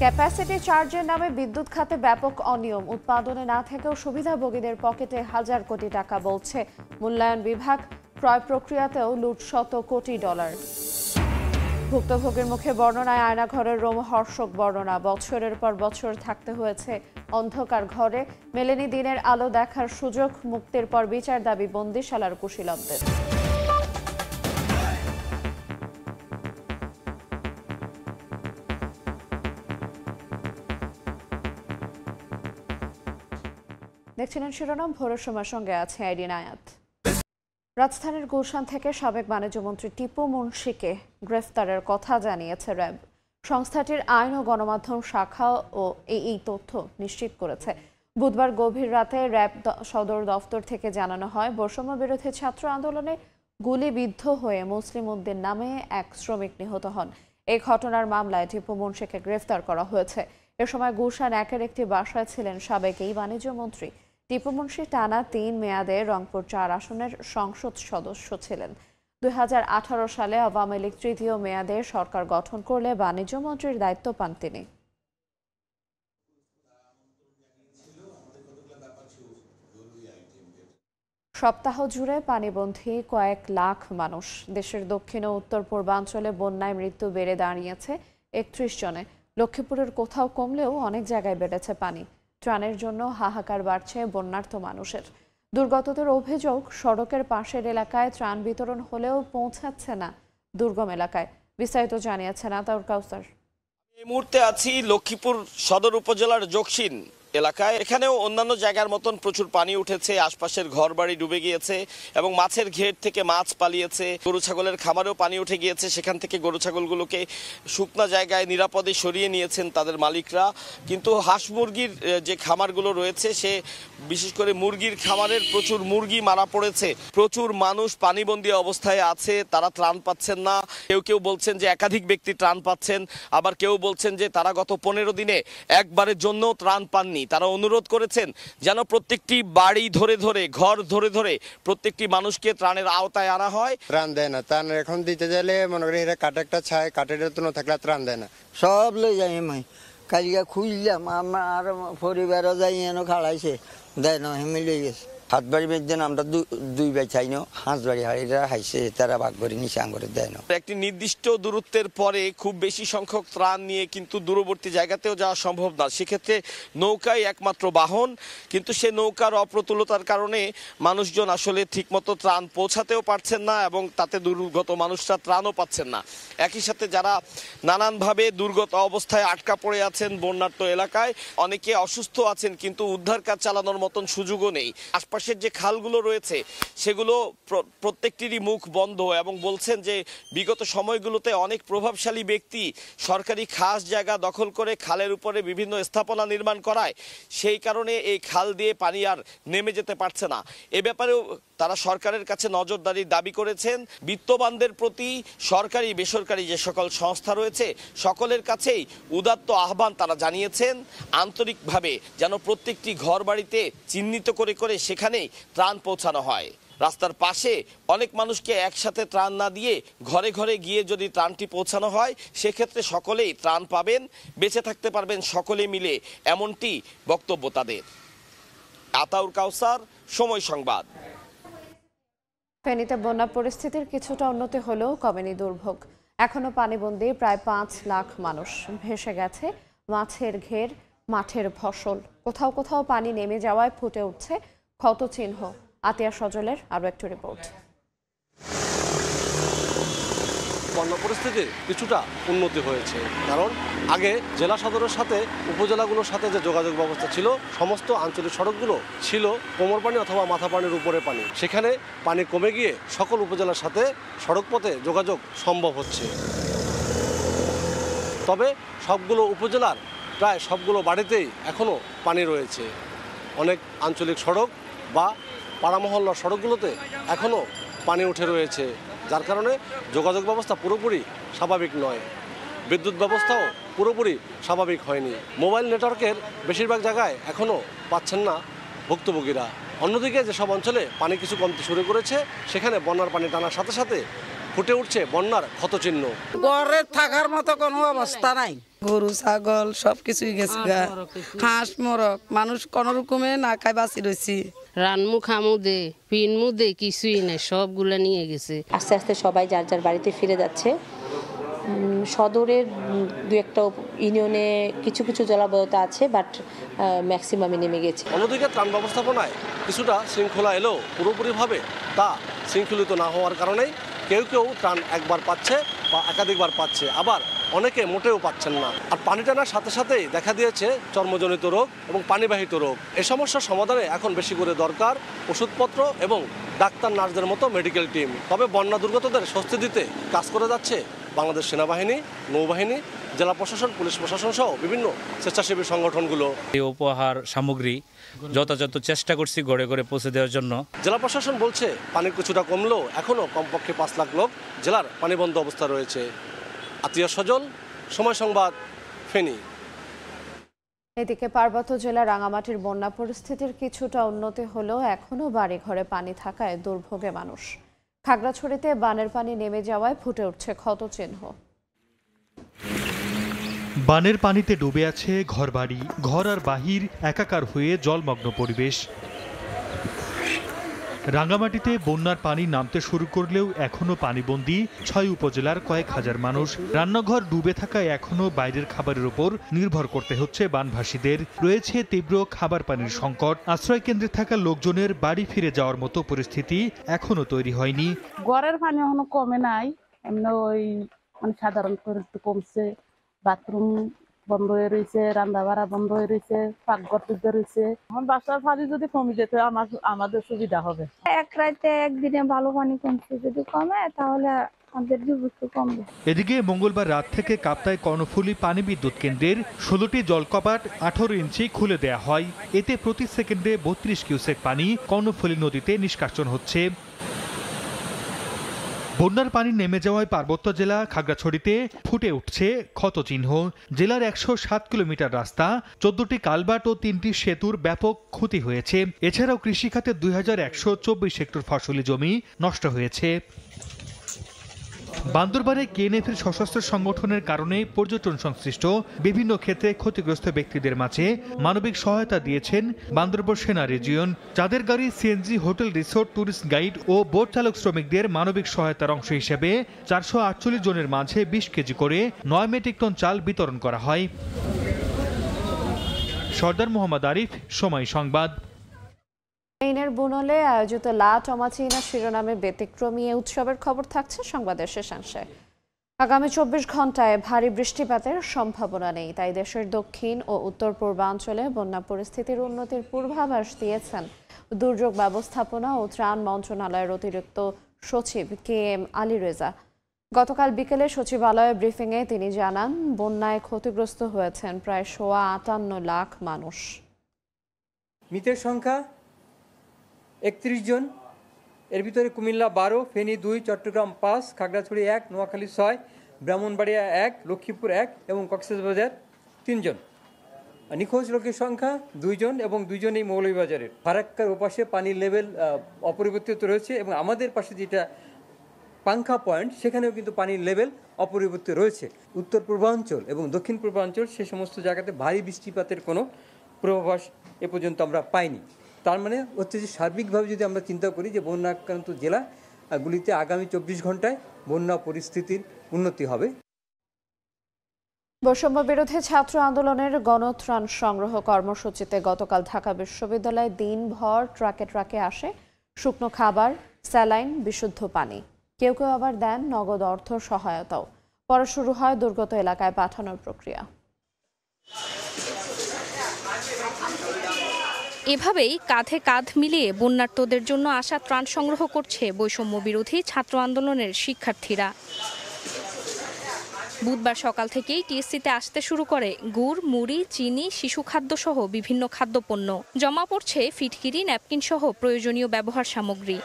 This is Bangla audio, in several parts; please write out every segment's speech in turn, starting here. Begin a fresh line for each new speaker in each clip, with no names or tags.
ক্যাপাসিটি চার্জের নামে বিদ্যুৎ খাতে ব্যাপক অনিয়ম, উৎপাদনে না থেকেও সুবিধাভোগীদের পকেটে হাজার কোটি টাকা বলছে মূল্যায়ন বিভাগ। ক্রয় প্রক্রিয়াতেও লুট শত কোটি ডলার। ভুক্তভোগীর মুখে বর্ণনায় আয়নাঘরের রোমহর্ষক বর্ণনা। বছরের পর বছর থাকতে হয়েছে অন্ধকার ঘরে, মেলেনি দিনের আলো দেখার সুযোগ। মুক্তির পর বিচার দাবি বন্দিশালার কুশীলবদের। দেখছিলেন শিরোনাম, ভোরের সময় সঙ্গে আছে আইরিন আয়াত। রাজধানীর গুলশান থেকে সাবেক বাণিজ্যমন্ত্রী টিপু মুন্সিকে গ্রেফতারের কথা জানিয়েছে র্যাব। সংস্থাটির আইন ও গণমাধ্যম শাখা ও এই তথ্য নিশ্চিত করেছে। বুধবার গভীর রাতে র্যাব সদর দফতর থেকে জানানো হয়, বৈষম্য বিরোধী ছাত্র আন্দোলনে গুলিবিদ্ধ হয়ে মুসলিম উদ্দিন নামে এক শ্রমিক নিহত হন। এই ঘটনার মামলায় টিপু মুন্সিকে গ্রেফতার করা হয়েছে। এ সময় গুলশান একের একটি বাসায় ছিলেন সাবেক এই বাণিজ্যমন্ত্রী। টিপু মুন্সি টানা ৩ মেয়াদে রংপুর ৪ আসনের সংসদ সদস্য ছিলেন। ২০১৮ সালে আওয়ামী লীগ তৃতীয় মেয়াদে সরকার গঠন করলে বাণিজ্য মন্ত্রীর দায়িত্ব পান তিনি। সপ্তাহ জুড়ে পানিবন্দী কয়েক লাখ মানুষ। দেশের দক্ষিণ ও উত্তর পূর্বাঞ্চলে বন্যায় মৃত্যু বেড়ে দাঁড়িয়েছে ৩১ জনে। লক্ষ্মীপুরের কোথাও কমলেও অনেক জায়গায় বেড়েছে পানি। ত্রাণের জন্য হাহাকার বাড়ছে বন্যার্ত মানুষের। দুর্গতদের অভিযোগ, সড়কের পাশের এলাকায় ত্রাণ বিতরণ হলেও পৌঁছাচ্ছে না দুর্গম এলাকায়। বিস্তারিত জানিয়েছেন আতাউর কাউসার।
এই মুহূর্তে আছি লক্ষ্মীপুর সদর উপজেলার জকসিন এলাকায়। এখানেও অন্যান্য জায়গার মতন প্রচুর পানি উঠেছে, আশপাশের ঘরবাড়ি ডুবে গিয়েছে এবং মাছের ঘের থেকে মাছ পালিয়েছে। গরু ছাগলের খামারেও পানি উঠে গিয়েছে, সেখান থেকে গরু ছাগলগুলোকে শুকনা জায়গায় নিরাপদে সরিয়ে নিয়েছেন তাদের মালিকরা। কিন্তু হাঁস মুরগির যে খামারগুলো রয়েছে, সে বিশেষ করে মুরগির খামারের প্রচুর মুরগি মারা পড়েছে। প্রচুর মানুষ পানিবন্দী অবস্থায় আছে, তারা ত্রাণ পাচ্ছেন না। কেউ বলছেন যে একাধিক ব্যক্তি ত্রাণ পাচ্ছেন, আবার কেউ বলছেন যে তারা গত 15 দিনে একবারের জন্য ত্রাণ পাননি। তারা অনুরোধ করেছেন যেন প্রত্যেকটি বাড়ি ধরে ধরে, ঘর ধরে ধরে প্রত্যেকটি মানুষকে ত্রাণের আওতায় আনা হয়।
ত্রাণ দেয় না, ত্রাণ এখন দিতে গেলে মনে করি এরা কাঠ একটা ছায়, কাঠের তো না থাকলে ত্রাণ দেয় না।
সব লই যাই আমি কালিয়া খুঁজলাম, আমার পরিবারও যাই এনে খাড়াইছে, দেয় না হেমি লই গেছে। হাত বাড়ি বেঁধে আমরা দুই ভাই চাই না, হাঁস বাড়ি হাড়িরা হাইছে, তারা ভাগ করে নিচে আঙরে দেয় না।
একটি নির্দিষ্ট দূরত্বের পরে খুব বেশি সংখ্যক ত্রাণ নিয়ে কিন্তু দূরবর্তী জায়গাতেও যাওয়া সম্ভব না। সেক্ষেত্রে নৌকাই একমাত্র বাহন, কিন্তু সে নৌকার অপ্রতুলতার কারণে মানুষজন আসলে ঠিকমতো ত্রাণ পৌঁছাতেও পারছেন না এবং তাতে দুর্গত মানুষরা ত্রাণও পাচ্ছেন না। একই সাথে যারা নানানভাবে দুর্গত অবস্থায় আটকা পড়ে আছেন বন্যার্ত এলাকায়, অনেকে অসুস্থ আছেন, কিন্তু উদ্ধার কাজ চালানোর মতন সুযোগও নেই। আশপাশের যে খালগুলো রয়েছে সেগুলো প্রত্যেকটিরই মুখ বন্ধ এবং বলছেন যে বিগত সময়গুলোতে অনেক প্রভাবশালী ব্যক্তি সরকারি খাস জায়গা দখল করে খালের উপরে বিভিন্ন স্থাপনা নির্মাণ করায় সেই কারণে এই খাল দিয়ে পানি আর নেমে যেতে পারছে না। এ ব্যাপারেও তারা সরকারের কাছে নজরদারির দাবি করেছেন। বিত্তবানদের প্রতি সরকারি বেসরকারি যে সকল সংস্থা রয়েছে সকলের কাছেই উদাত্ত আহ্বান তারা জানিয়েছেন, আন্তরিকভাবে যেন প্রত্যেকটি ঘর বাড়িতে চিহ্নিত করে করে সেখানেই ত্রাণ পৌঁছানো হয়। রাস্তার পাশে অনেক মানুষকে একসাথে ত্রাণ না দিয়ে ঘরে ঘরে গিয়ে যদি ত্রাণটি পৌঁছানো হয়, সেক্ষেত্রে সকলেই ত্রাণ পাবেন, বেঁচে থাকতে পারবেন সকলে মিলে, এমনটি বক্তব্য তাদের। আতাউর কাউসার, সময় সংবাদ।
ফেনীতে বন্যা পরিস্থিতির কিছুটা উন্নতি হলেও কমেনি দুর্ভোগ। এখনো পানিবন্দী প্রায় 5 লাখ মানুষ। ভেসে গেছে মাছের ঘের, মাঠের ফসল। কোথাও কোথাও পানি নেমে যাওয়ায় ফুটে উঠছে ক্ষতচিহ্ন। আতিয়া সজলের আরও একটি রিপোর্ট।
বন্যা পরিস্থিতির কিছুটা উন্নতি হয়েছে, কারণ আগে জেলা সদরের সাথে উপজেলাগুলোর সাথে যে যোগাযোগ ব্যবস্থা ছিল, সমস্ত আঞ্চলিক সড়কগুলো ছিল কোমর পানি অথবা মাথা পানির উপরে পানি। সেখানে পানি কমে গিয়ে সকল উপজেলার সাথে সড়ক পথে যোগাযোগ সম্ভব হচ্ছে। তবে সবগুলো উপজেলার প্রায় সবগুলো বাড়িতেই এখনও পানি রয়েছে। অনেক আঞ্চলিক সড়ক বা পাড়া মহল্লার সড়কগুলোতে এখনও পানি উঠে রয়েছে, যার কারণে যোগাযোগ ব্যবস্থা পুরোপুরি স্বাভাবিক নয়। বিদ্যুৎ ব্যবস্থাও পুরোপুরি স্বাভাবিক হয়নি। মোবাইল নেটওয়ার্কের বেশিরভাগ জায়গায় এখনও পাচ্ছেন না ভুক্তভোগীরা। অন্যদিকে যেসব অঞ্চলে পানি কিছু কমতে শুরু করেছে, সেখানে বন্যার পানি টানার সাথে সাথে ফুটে উঠছে বন্যার ক্ষতচিহ্ন।
ঘরে থাকার মতো কোনো অবস্থা নাই, গরু ছাগল সবকিছুই গেছে গা, হাঁস মরক মানুষ কোন রকমে না খাই বাঁচি রয়েছি।
রানমু খামু দে পিনমু দে কিছুই নাই, সবগুলা নিয়ে গেছে।
আস্তে আস্তে সবাই যার যার বাড়িতে ফিরে যাচ্ছে। সদরের দু একটা ইউনিয়নে কিছু কিছু জলাবদ্ধতা আছে, বাট ম্যাক্সিমামে নেমে গেছে।
অন্যদিকে ত্রাণ ব্যবস্থাপনায় কিছুটা শৃঙ্খলা এলেও পুরোপুরিভাবে তা শৃঙ্খলিত না হওয়ার কারণেই কেউ কেউ ত্রাণ একবার পাচ্ছে বা একাধিকবার পাচ্ছে, আবার অনেকে মোটেও পাচ্ছেন না। আর পানি টানার সাথে সাথেই দেখা দিয়েছে চর্মজনিত রোগ এবং পানিবাহিত রোগ। এই সমস্যার সমাধানে এখন বেশি করে দরকার ওষুধপত্র এবং ডাক্তার নার্সদের মতো মেডিকেল টিম। তবে বন্যা দুর্গতদের স্বস্তি দিতে কাজ করে যাচ্ছে বাংলাদেশ সেনাবাহিনী, নৌবাহিনী, জেলা প্রশাসন, পুলিশ প্রশাসন সহ বিভিন্ন স্বেচ্ছাসেবী সংগঠনগুলো।
এই উপহার সামগ্রী যথাযথ চেষ্টা করছি ঘরে ঘরে পৌঁছে দেওয়ার জন্য।
জেলা প্রশাসন বলছে পানির কিছুটা কমলেও এখনও কমপক্ষে 5 লাখ লোক জেলার পানিবন্ধ অবস্থা রয়েছে। আতিয়া সজল, সময় সংবাদ, ফেনী।
এদিকে পার্বত্য জেলা রাঙামাটির বন্যা পরিস্থিতির কিছুটা উন্নতি হলেও এখনও বাড়ি ঘরে পানি থাকায় দুর্ভোগে মানুষ। খাগড়াছড়িতে বানের পানি নেমে যাওয়ায় ফুটে উঠছে ক্ষতচিহ্ন।
বানের পানিতে ডুবে আছে ঘরবাড়ি, ঘর আর বাহির একাকার হয়ে জলমগ্ন পরিবেশ। রাঙ্গামাটিতে বন্যার পানি নামতে শুরু করলেও এখনো পানিবন্দী 6 উপজেলার কয়েক হাজার মানুষ। রান্নাঘর ডুবে থাকায় এখনো বাইরের খাবারের উপর নির্ভর করতে হচ্ছে বানভাসীদের। রয়েছে তীব্র খাবার পানির সংকট। আশ্রয় কেন্দ্রে থাকা লোকজনের বাড়ি ফিরে যাওয়ার মতো পরিস্থিতি এখনো তৈরি হয়নি।
ঘরের পানি এখনো কমে নাই, এমনি ওই মানে সাধারণ করে একটু কমছে। বাথরুম বন্ধ হয়ে রয়েছে, রান্না বাড়া বন্ধ হয়ে রয়েছে, পাকঘর টুকতে রয়েছে। এখন বাসার পানি যদি কমে যেত আমাদের সুবিধা হবে।
এক রাতে একদিনে ভালো পানি কমছে, যদি কমে তাহলে আমাদের দুর্ভোগ কমবে।
এদিকে মঙ্গলবার রাত থেকে কাপ্তাই কর্ণফুলী পানি বিদ্যুৎ কেন্দ্রের 16টি জলকপাট 18 ইঞ্চি খুলে দেয়া হয়। এতে প্রতি সেকেন্ডে 32 কিউসেক পানি কর্ণফুলী নদীতে নিষ্কাশন হচ্ছে। বন্যার পানি নেমে যাওয়ায় পার্বত্য জেলা খাগড়াছড়িতে ফুটে উঠছে ক্ষতচিহ্ন। জেলার 107 কিলোমিটার রাস্তা, 14টি কালভার্ট ও 3টি সেতুর ব্যাপক ক্ষতি হয়েছে। এছাড়াও কৃষিখাতে 2124 হেক্টর ফসলি জমি নষ্ট হয়েছে। বান্দরবানে কেএনএফের সশস্ত্র সংগঠনের কারণে পর্যটন সংশ্লিষ্ট বিভিন্ন ক্ষেত্রে ক্ষতিগ্রস্ত ব্যক্তিদের মাঝে মানবিক সহায়তা দিয়েছেন বান্দরবান সেনা রিজিয়ন। যাদের গাড়ি, CNG, hotel, resort, tourist guide ও বোট চালক শ্রমিকদের মানবিক সহায়তার অংশ হিসেবে 448 জনের মাঝে 20 কেজি করে 9 মেট্রিক টন চাল বিতরণ করা হয়। সর্দার মোহাম্মদ আরিফ, সময় সংবাদ।
স্পেনের বুনোলে আয়োজিত লা টমাচিনা শিরোনামে ব্যতিক্রমী উৎসবের খবর থাকছে সংবাদের শেষাংশে। আগামী 24 ঘন্টায় ভারী বৃষ্টিপাতের সম্ভাবনা নেই, তাই দেশের দক্ষিণ ও উত্তর পূর্বাঞ্চলে বন্যা পরিস্থিতির উন্নতির পূর্বাভাস দিয়েছেন দুর্যোগ ব্যবস্থাপনা ও ত্রাণ মন্ত্রণালয়ের অতিরিক্ত সচিব KM আলী রেজা। গতকাল বিকেলে সচিবালয়ে ব্রিফিংয়ে তিনি জানান, বন্যায় ক্ষতিগ্রস্ত হয়েছেন প্রায় 58 লাখ মানুষ।
মৃতের সংখ্যা 31 জন। এর ভিতরে কুমিল্লা 12, ফেনী 2, চট্টগ্রাম 5, খাগড়াছড়ি 1, নোয়াখালী 6, ব্রাহ্মণবাড়িয়া 1, লক্ষ্মীপুর 1 এবং কক্সবাজার 3 জন। নিখোঁজ লোকের সংখ্যা 2 জন এবং 2 জনই মৌলভীবাজারের। ফারাক্কার ওপাশে পানির লেভেল অপরিবর্তিত রয়েছে এবং আমাদের পাশে যেটা পাংখা পয়েন্ট, সেখানেও কিন্তু পানির লেভেল অপরিবর্তিত রয়েছে। উত্তর পূর্বাঞ্চল এবং দক্ষিণ পূর্বাঞ্চল সে সমস্ত জায়গাতে ভারী বৃষ্টিপাতের কোনো পূর্বাভাস এ পর্যন্ত আমরা পাইনি। তার মানে হচ্ছে যে সার্বিকভাবে যদি আমরা চিন্তা করি যে বন্যা আক্রান্ত জেলাগুলিতে আগামী 24 ঘন্টায় বন্যা পরিস্থিতির উন্নতি হবে।
বৈষম্য বিরোধী ছাত্র আন্দোলনের গণত্রাণ সংগ্রহ কর্মসূচিতে গতকাল ঢাকা বিশ্ববিদ্যালয়ে দিনভর ট্রাকে ট্রাকে আসে শুকনো খাবার, স্যালাইন, বিশুদ্ধ পানি। কেউ কেউ আবার দেন নগদ অর্থ সহায়তাও। পরে শুরু হয় দুর্গত এলাকায় পাঠানোর প্রক্রিয়া।
এভাবেই কাঁধে কাঁধ মিলিয়ে বন্যার্তদের জন্য আসা ত্রাণ সংগ্রহ করছে বৈষম্য বিরোধী ছাত্র আন্দোলনের শিক্ষার্থীরা। বুধবার সকাল থেকেই টিএসসিতে আসতে শুরু করে গুড়, মুড়ি, চিনি, শিশু খাদ্য সহ বিভিন্ন খাদ্যপণ্য। জমা পড়ছে ফিটকিরি, ন্যাপকিন সহ প্রয়োজনীয় ব্যবহার সামগ্রী।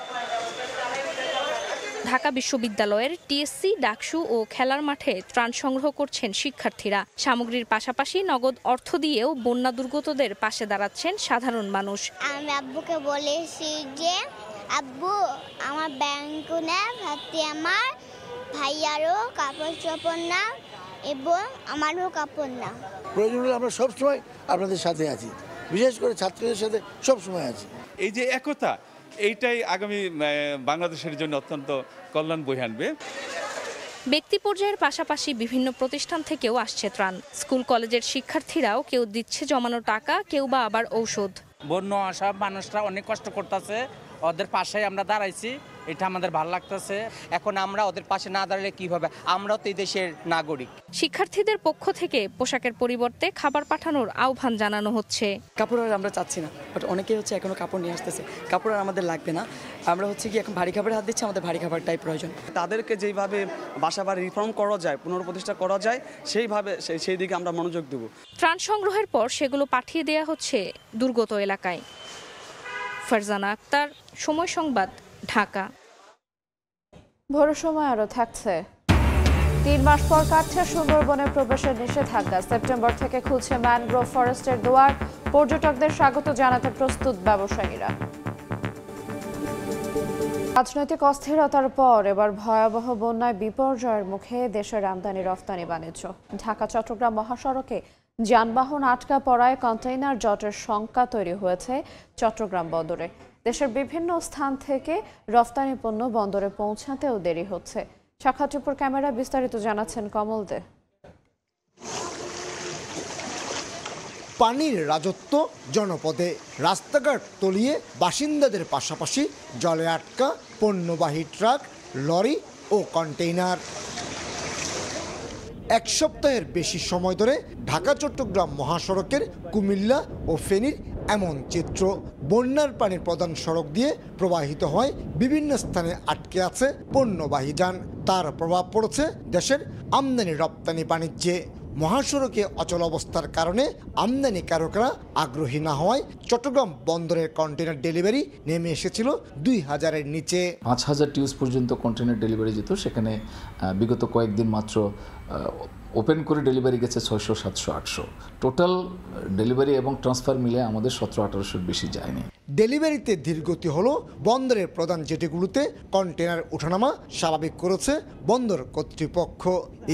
ঢাকা বিশ্ববিদ্যালয়ের টিএসসি, ডাকসু ও খেলার মাঠে ত্রাণ সংগ্রহ করছেন শিক্ষার্থীরা। সামগ্রীর পাশাপাশি নগদ অর্থ দিয়েও বন্যা দুর্গতদের পাশে দাঁড়াচ্ছেন সাধারণ মানুষ।
আমি আব্বুকে বলেছি যে আব্বু আমার ব্যাংকে না ভাতে আমার ভাইয়ারও কাপড় চোপড় না, এবং আমারও কাপড় না।
প্রয়োজন হলে আমরা সবসময় আপনাদের সাথে আছি, বিশেষ করে ছাত্রদের সাথে সবসময় আছি।
এই যে একতা, এইটাই আগামী বাংলাদেশের জন্য অত্যন্ত কল্যাণ বয়ে আনবে।
ব্যক্তি পর্যায়ের পাশাপাশি বিভিন্ন প্রতিষ্ঠান থেকেও আসছে ত্রাণ। স্কুল কলেজের শিক্ষার্থীরাও কেউ দিচ্ছে জমানো টাকা, কেউ বা আবার ঔষধ।
বন্যা সব মানুষরা অনেক কষ্ট করতেছে, ওদের পাশে আমরা দাঁড়াইছি, এটা আমাদের ভালো লাগতেছে। এখন আমরা ওদের পাশে না দাঁড়ালে কি হবে, আমরাও তো এই দেশের নাগরিক।
শিক্ষার্থীদের পক্ষ থেকে পোশাকের পরিবর্তে খাবার পাঠানোর আহ্বান জানানো হচ্ছে।
কাপড় আর আমরা চাচ্ছি না, বাট অনেকেই হচ্ছে এখনো কাপড় নিয়ে আসতেছে। কাপড় আর আমাদের লাগবে না, আমরা হচ্ছে কি এখন ভারী খাবারের হাত দিচ্ছি, আমাদের ভারী খাবারটাই প্রয়োজন।
তাদেরকে যেইভাবে বাসা বাড়ি রিফর্ম করা যায়, পুনর্প্রতিষ্ঠা করা যায়, সেইভাবে সেই দিকে আমরা মনোযোগ দেব।
ত্রাণ সংগ্রহের পর সেগুলো পাঠিয়ে দেওয়া হচ্ছে দুর্গত এলাকায়। ফারজানা আক্তার, সময় সংবাদ, ঢাকা।
ভোরের সময় আরও থাকছে। 3 মাস পর কাটছে সুন্দরবনে প্রবেশের নিষেধাজ্ঞা। সেপ্টেম্বর থেকে খুলছে ম্যানগ্রোভ ফরেস্টের দুয়ার। পর্যটকদের স্বাগত জানাতে প্রস্তুত ব্যবসায়ীরা। রাজনৈতিক অস্থিরতার পর এবার ভয়াবহ বন্যায় বিপর্যয়ের মুখে দেশের আমদানি রফতানি বাণিজ্য। ঢাকা চট্টগ্রাম মহাসড়কে যানবাহন আটকা পড়ায় কন্টেইনার জটের শঙ্কা তৈরি হয়েছে চট্টগ্রাম বন্দরে। দেশের বিভিন্ন স্থান থেকে রফতানি পণ্য বন্দরে পৌঁছাতেও দেরি হচ্ছে। সাক্ষাৎপুর ক্যামেরা বিস্তারিত জানাচ্ছেন কমল দে।
পানির রাজত্ব জনপদে, রাস্তাঘাট তলিয়ে বাসিন্দাদের পাশাপাশি জলে আটকা পণ্যবাহী ট্রাক, লরি ও কন্টেইনার। 1 সপ্তাহের বেশি সময় ধরে ঢাকা চট্টগ্রাম মহাসড়কের কুমিল্লা ও ফেনীর এমন চিত্র। বন্যার পানির প্রধান সড়ক দিয়ে প্রবাহিত হয় বিভিন্ন স্থানে আটকে আছে পণ্যবাহী যান। তার প্রভাব পড়েছে দেশের আমদানি রপ্তানি বাণিজ্যে। মহাসড়কে অচল অবস্থার কারণে আমদানিকারকরা আগ্রহী না হওয়ায় চট্টগ্রাম বন্দরের কন্টেনার ডেলিভারি নেমে এসেছিল 2000-এর নিচে।
5000 টিউস পর্যন্ত কন্টেনার ডেলিভারি যেত, সেখানে বিগত কয়েকদিন মাত্র ওপেন করে ডেলিভারি গেছে 600, 700, 800। টোটাল ডেলিভারি এবং ট্রান্সফার মিলে আমাদের 1700-1800-র বেশি যায়নি।
ডেলিভারিতে ধীরগতি হলো বন্দরের প্রধান জেটিগুলোতে কন্টেনার ওঠানামা স্বাভাবিক করেছে বন্দর কর্তৃপক্ষ।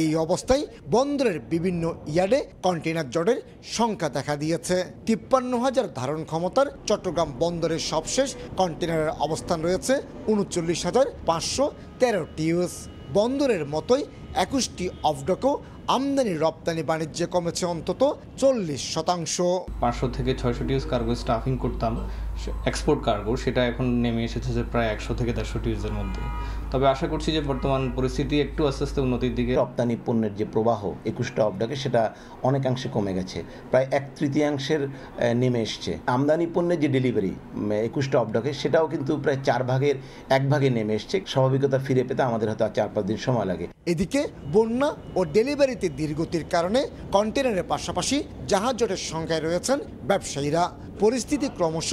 এই অবস্থায় বন্দরের বিভিন্ন ইয়ার্ডে কন্টেনার জটের সংখ্যা দেখা দিয়েছে। 53,000 ধারণ ক্ষমতার চট্টগ্রাম বন্দরের সবশেষ কন্টেনারের অবস্থান রয়েছে 39,513 টিউস। বন্দরের মতোই 21টি অফডকও আমদানি রপ্তানি বাণিজ্যে কমেছে অন্তত 40%।
500 থেকে 600 টিউস কার্গো স্টাফিং করতাম এক্সপোর্ট কার্গো, সেটা এখন নেমে এসেছে যে প্রায় 100 থেকে 150 টিউসের মধ্যে। তবে আশা করছি যে বর্তমান পরিস্থিতি একটু আস্তে আস্তে উন্নতির দিকে।
রপ্তানি পণ্যের যে প্রবাহ 21টা অফডকে সেটা অনেকাংশে কমে গেছে, প্রায় 1/3 নেমে এসছে। আমদানি পণ্যের যে ডেলিভারি 21টা অফডকে সেটাও কিন্তু প্রায় 1 ভাগে নেমে এসছে। স্বাভাবিকতা ফিরে পেতে আমাদের হয়তো 4-5 দিন সময় লাগে।
এদিকে বন্যা ও ডেলিভারিতে ধীরগতির কারণে কন্টেনারের পাশাপাশি জাহাজ জটের সংখ্যায় রয়েছেন ব্যবসায়ীরা। পরিস্থিতি ক্রমশ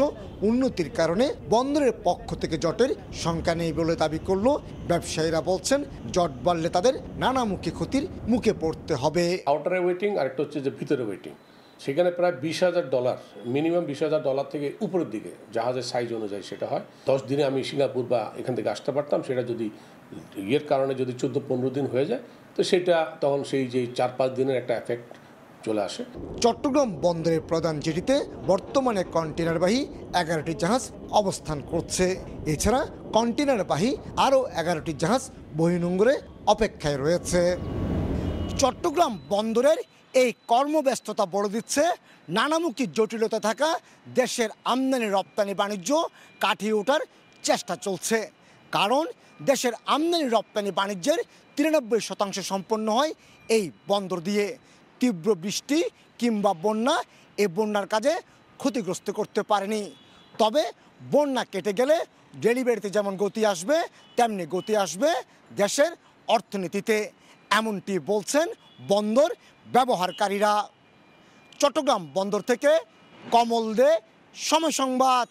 উন্নতির কারণে বন্দরের পক্ষ থেকে জটের সংখ্যা নেই বলে দাবি করল ব্যবসায়ীরা। বলছেন জট বাড়লে তাদের নানামুখী ক্ষতির মুখে পড়তে হবে।
আউটারে ওয়েটিং আর একটা হচ্ছে যে ভিতরে ওয়েটিং, সেখানে প্রায় $20,000, মিনিমাম $20,000 থেকে উপরের দিকে জাহাজের সাইজ অনুযায়ী সেটা হয়। 10 দিনে আমি সিঙ্গাপুর বা এখান থেকে আসতে পারতাম, সেটা যদি ইয়ের কারণে যদি 14-15 দিন হয়ে যায় তো সেটা তখন সেই যে 4-5 দিনের একটা এফেক্ট চলে আসে। চট্টগ্রাম
বন্দরের প্রধান জেটিতে বর্তমানে কন্টেনারবাহী 11টি জাহাজ অবস্থান করছে। এছাড়া কন্টেনারবাহী আরও 11টি জাহাজ বহির্নোঙরে অপেক্ষায় রয়েছে। চট্টগ্রাম বন্দরের এই কর্মব্যস্ততা বড় দিচ্ছে নানামুখী জটিলতা থাকা দেশের আমদানি রপ্তানি বাণিজ্য কাটিয়ে ওঠার চেষ্টা চলছে। কারণ দেশের আমদানি রপ্তানি বাণিজ্যের 93% সম্পন্ন হয় এই বন্দর দিয়ে। তীব্র বৃষ্টি কিংবা বন্যা এই বন্যার কাজে ক্ষতিগ্রস্ত করতে পারেনি। তবে বন্যা কেটে গেলে ডেলিভারিতে যেমন গতি আসবে তেমনি গতি আসবে দেশের অর্থনীতিতে, এমনটি বলছেন বন্দর ব্যবহারকারীরা। চট্টগ্রাম বন্দর থেকে কমল দে, সময় সংবাদ।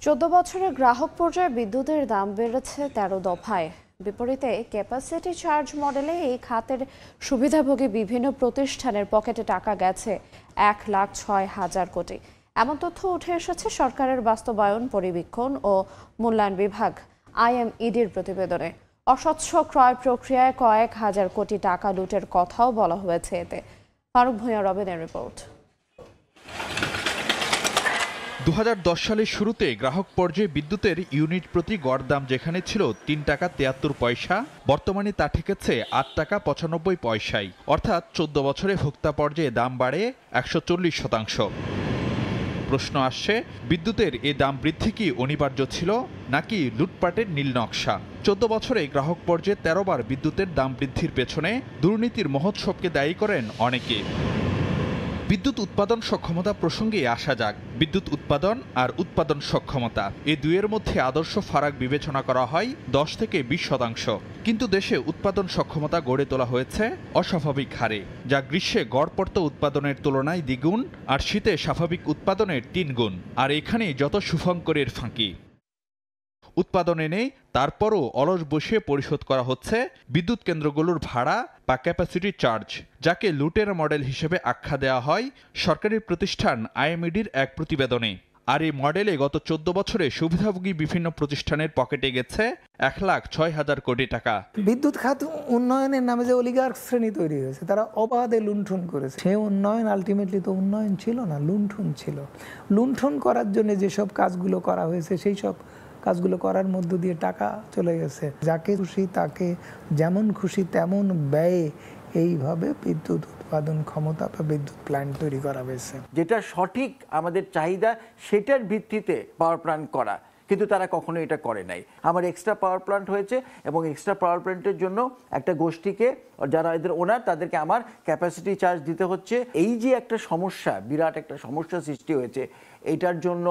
14 বছরের গ্রাহক পর্যায়ে বিদ্যুতের দাম বেড়েছে 13 দফায়। বিপরীতে ক্যাপাসিটি চার্জ মডেলে এই খাতের সুবিধাভোগী বিভিন্ন প্রতিষ্ঠানের পকেটে টাকা গেছে 1,06,000 কোটি। এমন তথ্য উঠে এসেছে সরকারের বাস্তবায়ন পরিবীক্ষণ ও মূল্যায়ন বিভাগ IMEDর প্রতিবেদনে। অস্বচ্ছ ক্রয় প্রক্রিয়ায় কয়েক হাজার কোটি টাকা লুটের কথাও বলা হয়েছে এতে। ফারুক ভূঁইয়া রবিনের রিপোর্ট।
2010 সালের শুরুতে গ্রাহক পর্যায়ে বিদ্যুতের ইউনিট প্রতি গড় দাম যেখানে ছিল 3 টাকা 73 পয়সা, বর্তমানে তা ঠেকেছে 8 টাকা 95 পয়সায়। অর্থাৎ 14 বছরে ভোক্তা পর্যায়ে দাম বাড়ে 140%। প্রশ্ন আসছে, বিদ্যুতের এ দাম বৃদ্ধি কি অনিবার্য ছিল নাকি লুটপাটের নীল নকশা? 14 বছরে গ্রাহক পর্যায়ে 13 বার বিদ্যুতের দাম বৃদ্ধির পেছনে দুর্নীতির মহোৎসবকে দায়ী করেন অনেকে। বিদ্যুৎ উৎপাদন সক্ষমতা প্রসঙ্গে আসা যাক। বিদ্যুৎ উৎপাদন আর উৎপাদন সক্ষমতা এ দুইয়ের মধ্যে আদর্শ ফারাক বিবেচনা করা হয় 10 থেকে 20%। কিন্তু দেশে উৎপাদন সক্ষমতা গড়ে তোলা হয়েছে অস্বাভাবিক হারে, যা গ্রীষ্মে গড়পড়ত উৎপাদনের তুলনায় দ্বিগুণ আর শীতে স্বাভাবিক উৎপাদনের 3 গুণ। আর এখানেই যত শুভঙ্করের ফাঁকি। উৎপাদনে নেই, তারপরও অলস বসিয়ে পরিশোধ করা হচ্ছে বিদ্যুৎ কেন্দ্রগুলোর ভাড়া বা ক্যাপাসিটি চার্জ, যাকে লুটের মডেল হিসেবে আখ্যা দেওয়া হয় সরকারি প্রতিষ্ঠান আইএমইডির এক প্রতিবেদনে। আর এই মডেলে গত 14 বছরে সুবিধাভোগী বিভিন্ন প্রতিষ্ঠানের পকেটে গেছে 1,06,000 কোটি টাকা।
বিদ্যুৎ খাত উন্নয়নের নামে যে অলিগার্ক শ্রেণী তৈরি হয়েছে, তারা অবাধে লুণ্ঠন করেছে। সেই উন্নয়ন আলটিমেটলি তো উন্নয়ন ছিল না, লুণ্ঠন ছিল। লুণ্ঠন করার জন্য যেসব কাজগুলো করা হয়েছে, সেই সব কাজগুলো করার মধ্য দিয়ে টাকা চলে গেছে। যাকে খুশি তাকে যেমন খুশি তেমন ব্যয়ে এইভাবে বিদ্যুৎ উৎপাদন ক্ষমতা বা বিদ্যুৎ প্ল্যান্ট তৈরি করা হয়েছে।
যেটা সঠিক আমাদের চাহিদা সেটার ভিত্তিতে পাওয়ার প্ল্যান্ট করা, কিন্তু তারা কখনো এটা করে নাই। আমার এক্সট্রা পাওয়ার প্ল্যান্ট হয়েছে এবং এক্সট্রা পাওয়ার প্ল্যান্টের জন্য একটা গোষ্ঠীকে, যারা এদের ওনার, তাদেরকে আমার ক্যাপাসিটি চার্জ দিতে হচ্ছে। এই যে একটা সমস্যা, বিরাট একটা সমস্যা সৃষ্টি হয়েছে, এটার জন্য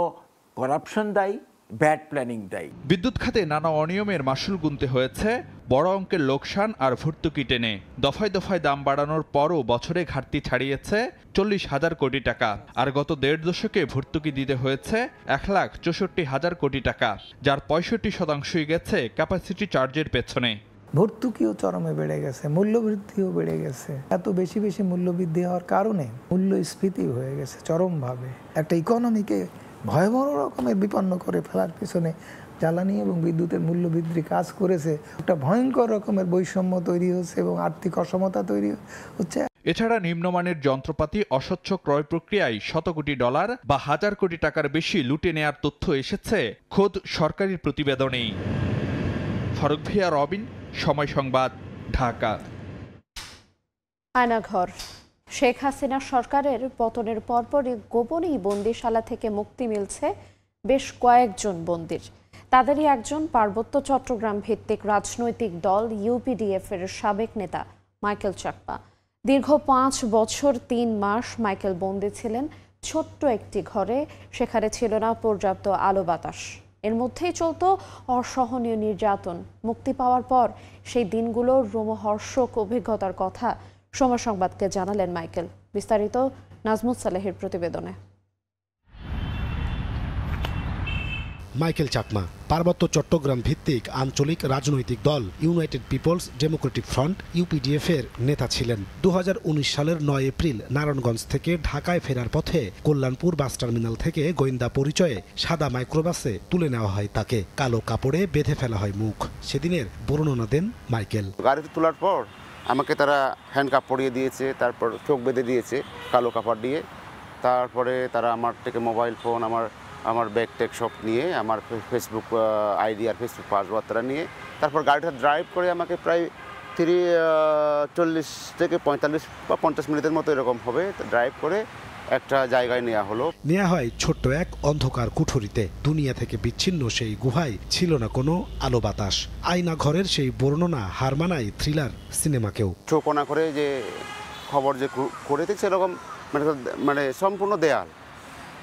করাপশন দায়ী, ব্যাড প্ল্যানিং দায়ী।
বিদ্যুৎ খাতে নানা অনিয়মের মাসুল গুনতে হয়েছে বড় অঙ্কের লোকসান আর ভর্তুকি টেনে। দফায় দফায় দাম বাড়ানোর পরও বছরে ঘাটতি ছাড়িয়েছে 40,000 কোটি টাকা। আর গত 1.5 দশকে ভর্তুকি দিতে হয়েছে 1,64,000 কোটি টাকা, যার 65%ই গেছে ক্যাপাসিটি চার্জের পেছনে।
ভর্তুকিও চরমে বেড়ে গেছে, মূল্যবৃদ্ধিও বেড়ে গেছে। এত বেশি বেশি মূল্যবৃদ্ধি হওয়ার কারণে মূল্যস্ফীতি হয়ে গেছে চরমভাবে। একটা ইকোনমিকে ভয়াবহ রকমের বিপন্ন করে ফেলার পিছনে জ্বালানি এবং বিদ্যুতের মূল্যবৃদ্ধি কাজ করেছে। একটা ভয়ঙ্কর রকমের বৈষম্য তৈরি হচ্ছে এবং আর্থিক অসমতা তৈরি হচ্ছে।
এছাড়া নিম্নমানের যন্ত্রপাতি, অস্বচ্ছ ক্রয় প্রক্রিয়ায় $100 কোটি বা 1,000 কোটি টাকার বেশি লুটে নেয়ার তথ্য এসেছে খোদ সরকারি প্রতিবেদনেই। ফারুক ভূঁইয়া, রবিন, সময় সংবাদ, ঢাকা।
আয়নাঘর। শেখ হাসিনা সরকারের পতনের পরপরই গোপনে বন্দিশালা থেকে মুক্তি মিলছে বেশ কয়েকজন বন্দির। তাদেরই একজন পার্বত্য চট্টগ্রাম ভিত্তিক রাজনৈতিক দল ইউপিডিএফ এর সাবেক নেতা মাইকেল চাকমা। দীর্ঘ 5 বছর 3 মাস মাইকেল বন্দী ছিলেন ছোট্ট একটি ঘরে। সেখানে ছিল না পর্যাপ্ত আলো বাতাস। এর মধ্যেই চলত অসহনীয় নির্যাতন। মুক্তি পাওয়ার পর সেই দিনগুলোর রোমহর্ষক অভিজ্ঞতার কথা সময় সংবাদকে জানালেন মাইকেল। বিস্তারিত নাজমুত সালেহের প্রতিবেদনে।
মাইকেল চাকমা পার্বত্য চট্টগ্রাম ভিত্তিক আঞ্চলিক রাজনৈতিক দল United Peoples Democratic Front UPDF এর নেতা ছিলেন। 2019 সালের 9 এপ্রিল নারায়ণগঞ্জ থেকে ঢাকায় ফেরার পথে কল্যাণপুর বাস টার্মিনাল থেকে গোয়েন্দা পরিচয়ে সাদা মাইক্রোবাসে তুলে নেওয়া হয় তাকে। কালো কাপড়ে বেঁধে ফেলা হয় মুখ। সেদিনের বর্ণনা দেন মাইকেল।
গাড়িতে তোলার পর আমাকে তারা হ্যান্ডকাপ পরিয়ে দিয়েছে, তারপর চোখ বেঁধে দিয়েছে কালো কাপড় দিয়ে। তারপরে তারা আমার থেকে মোবাইল ফোন, আমার ব্যাগ ট্যাগ সব নিয়ে, আমার ফেসবুক আইডি আর ফেসবুক পাসওয়ার্ড তারা নিয়ে, তারপর গাড়িটা ড্রাইভ করে আমাকে প্রায় 40 থেকে 45 বা 50 মিনিটের মতো এরকম হবে ড্রাইভ করে একটা জায়গায় নেওয়া হয় ছোট্ট এক অন্ধকার কুঠুরিতে। দুনিয়া থেকে বিচ্ছিন্ন সেই গুহায় ছিল না কোনো আলো বাতাস। আয়না ঘরের সেই বর্ণনা হার মানায় থ্রিলার সিনেমাকেও। চোখনা করে যে খবর যে করেছে সেরকম মানে সম্পূর্ণ দেয়াল,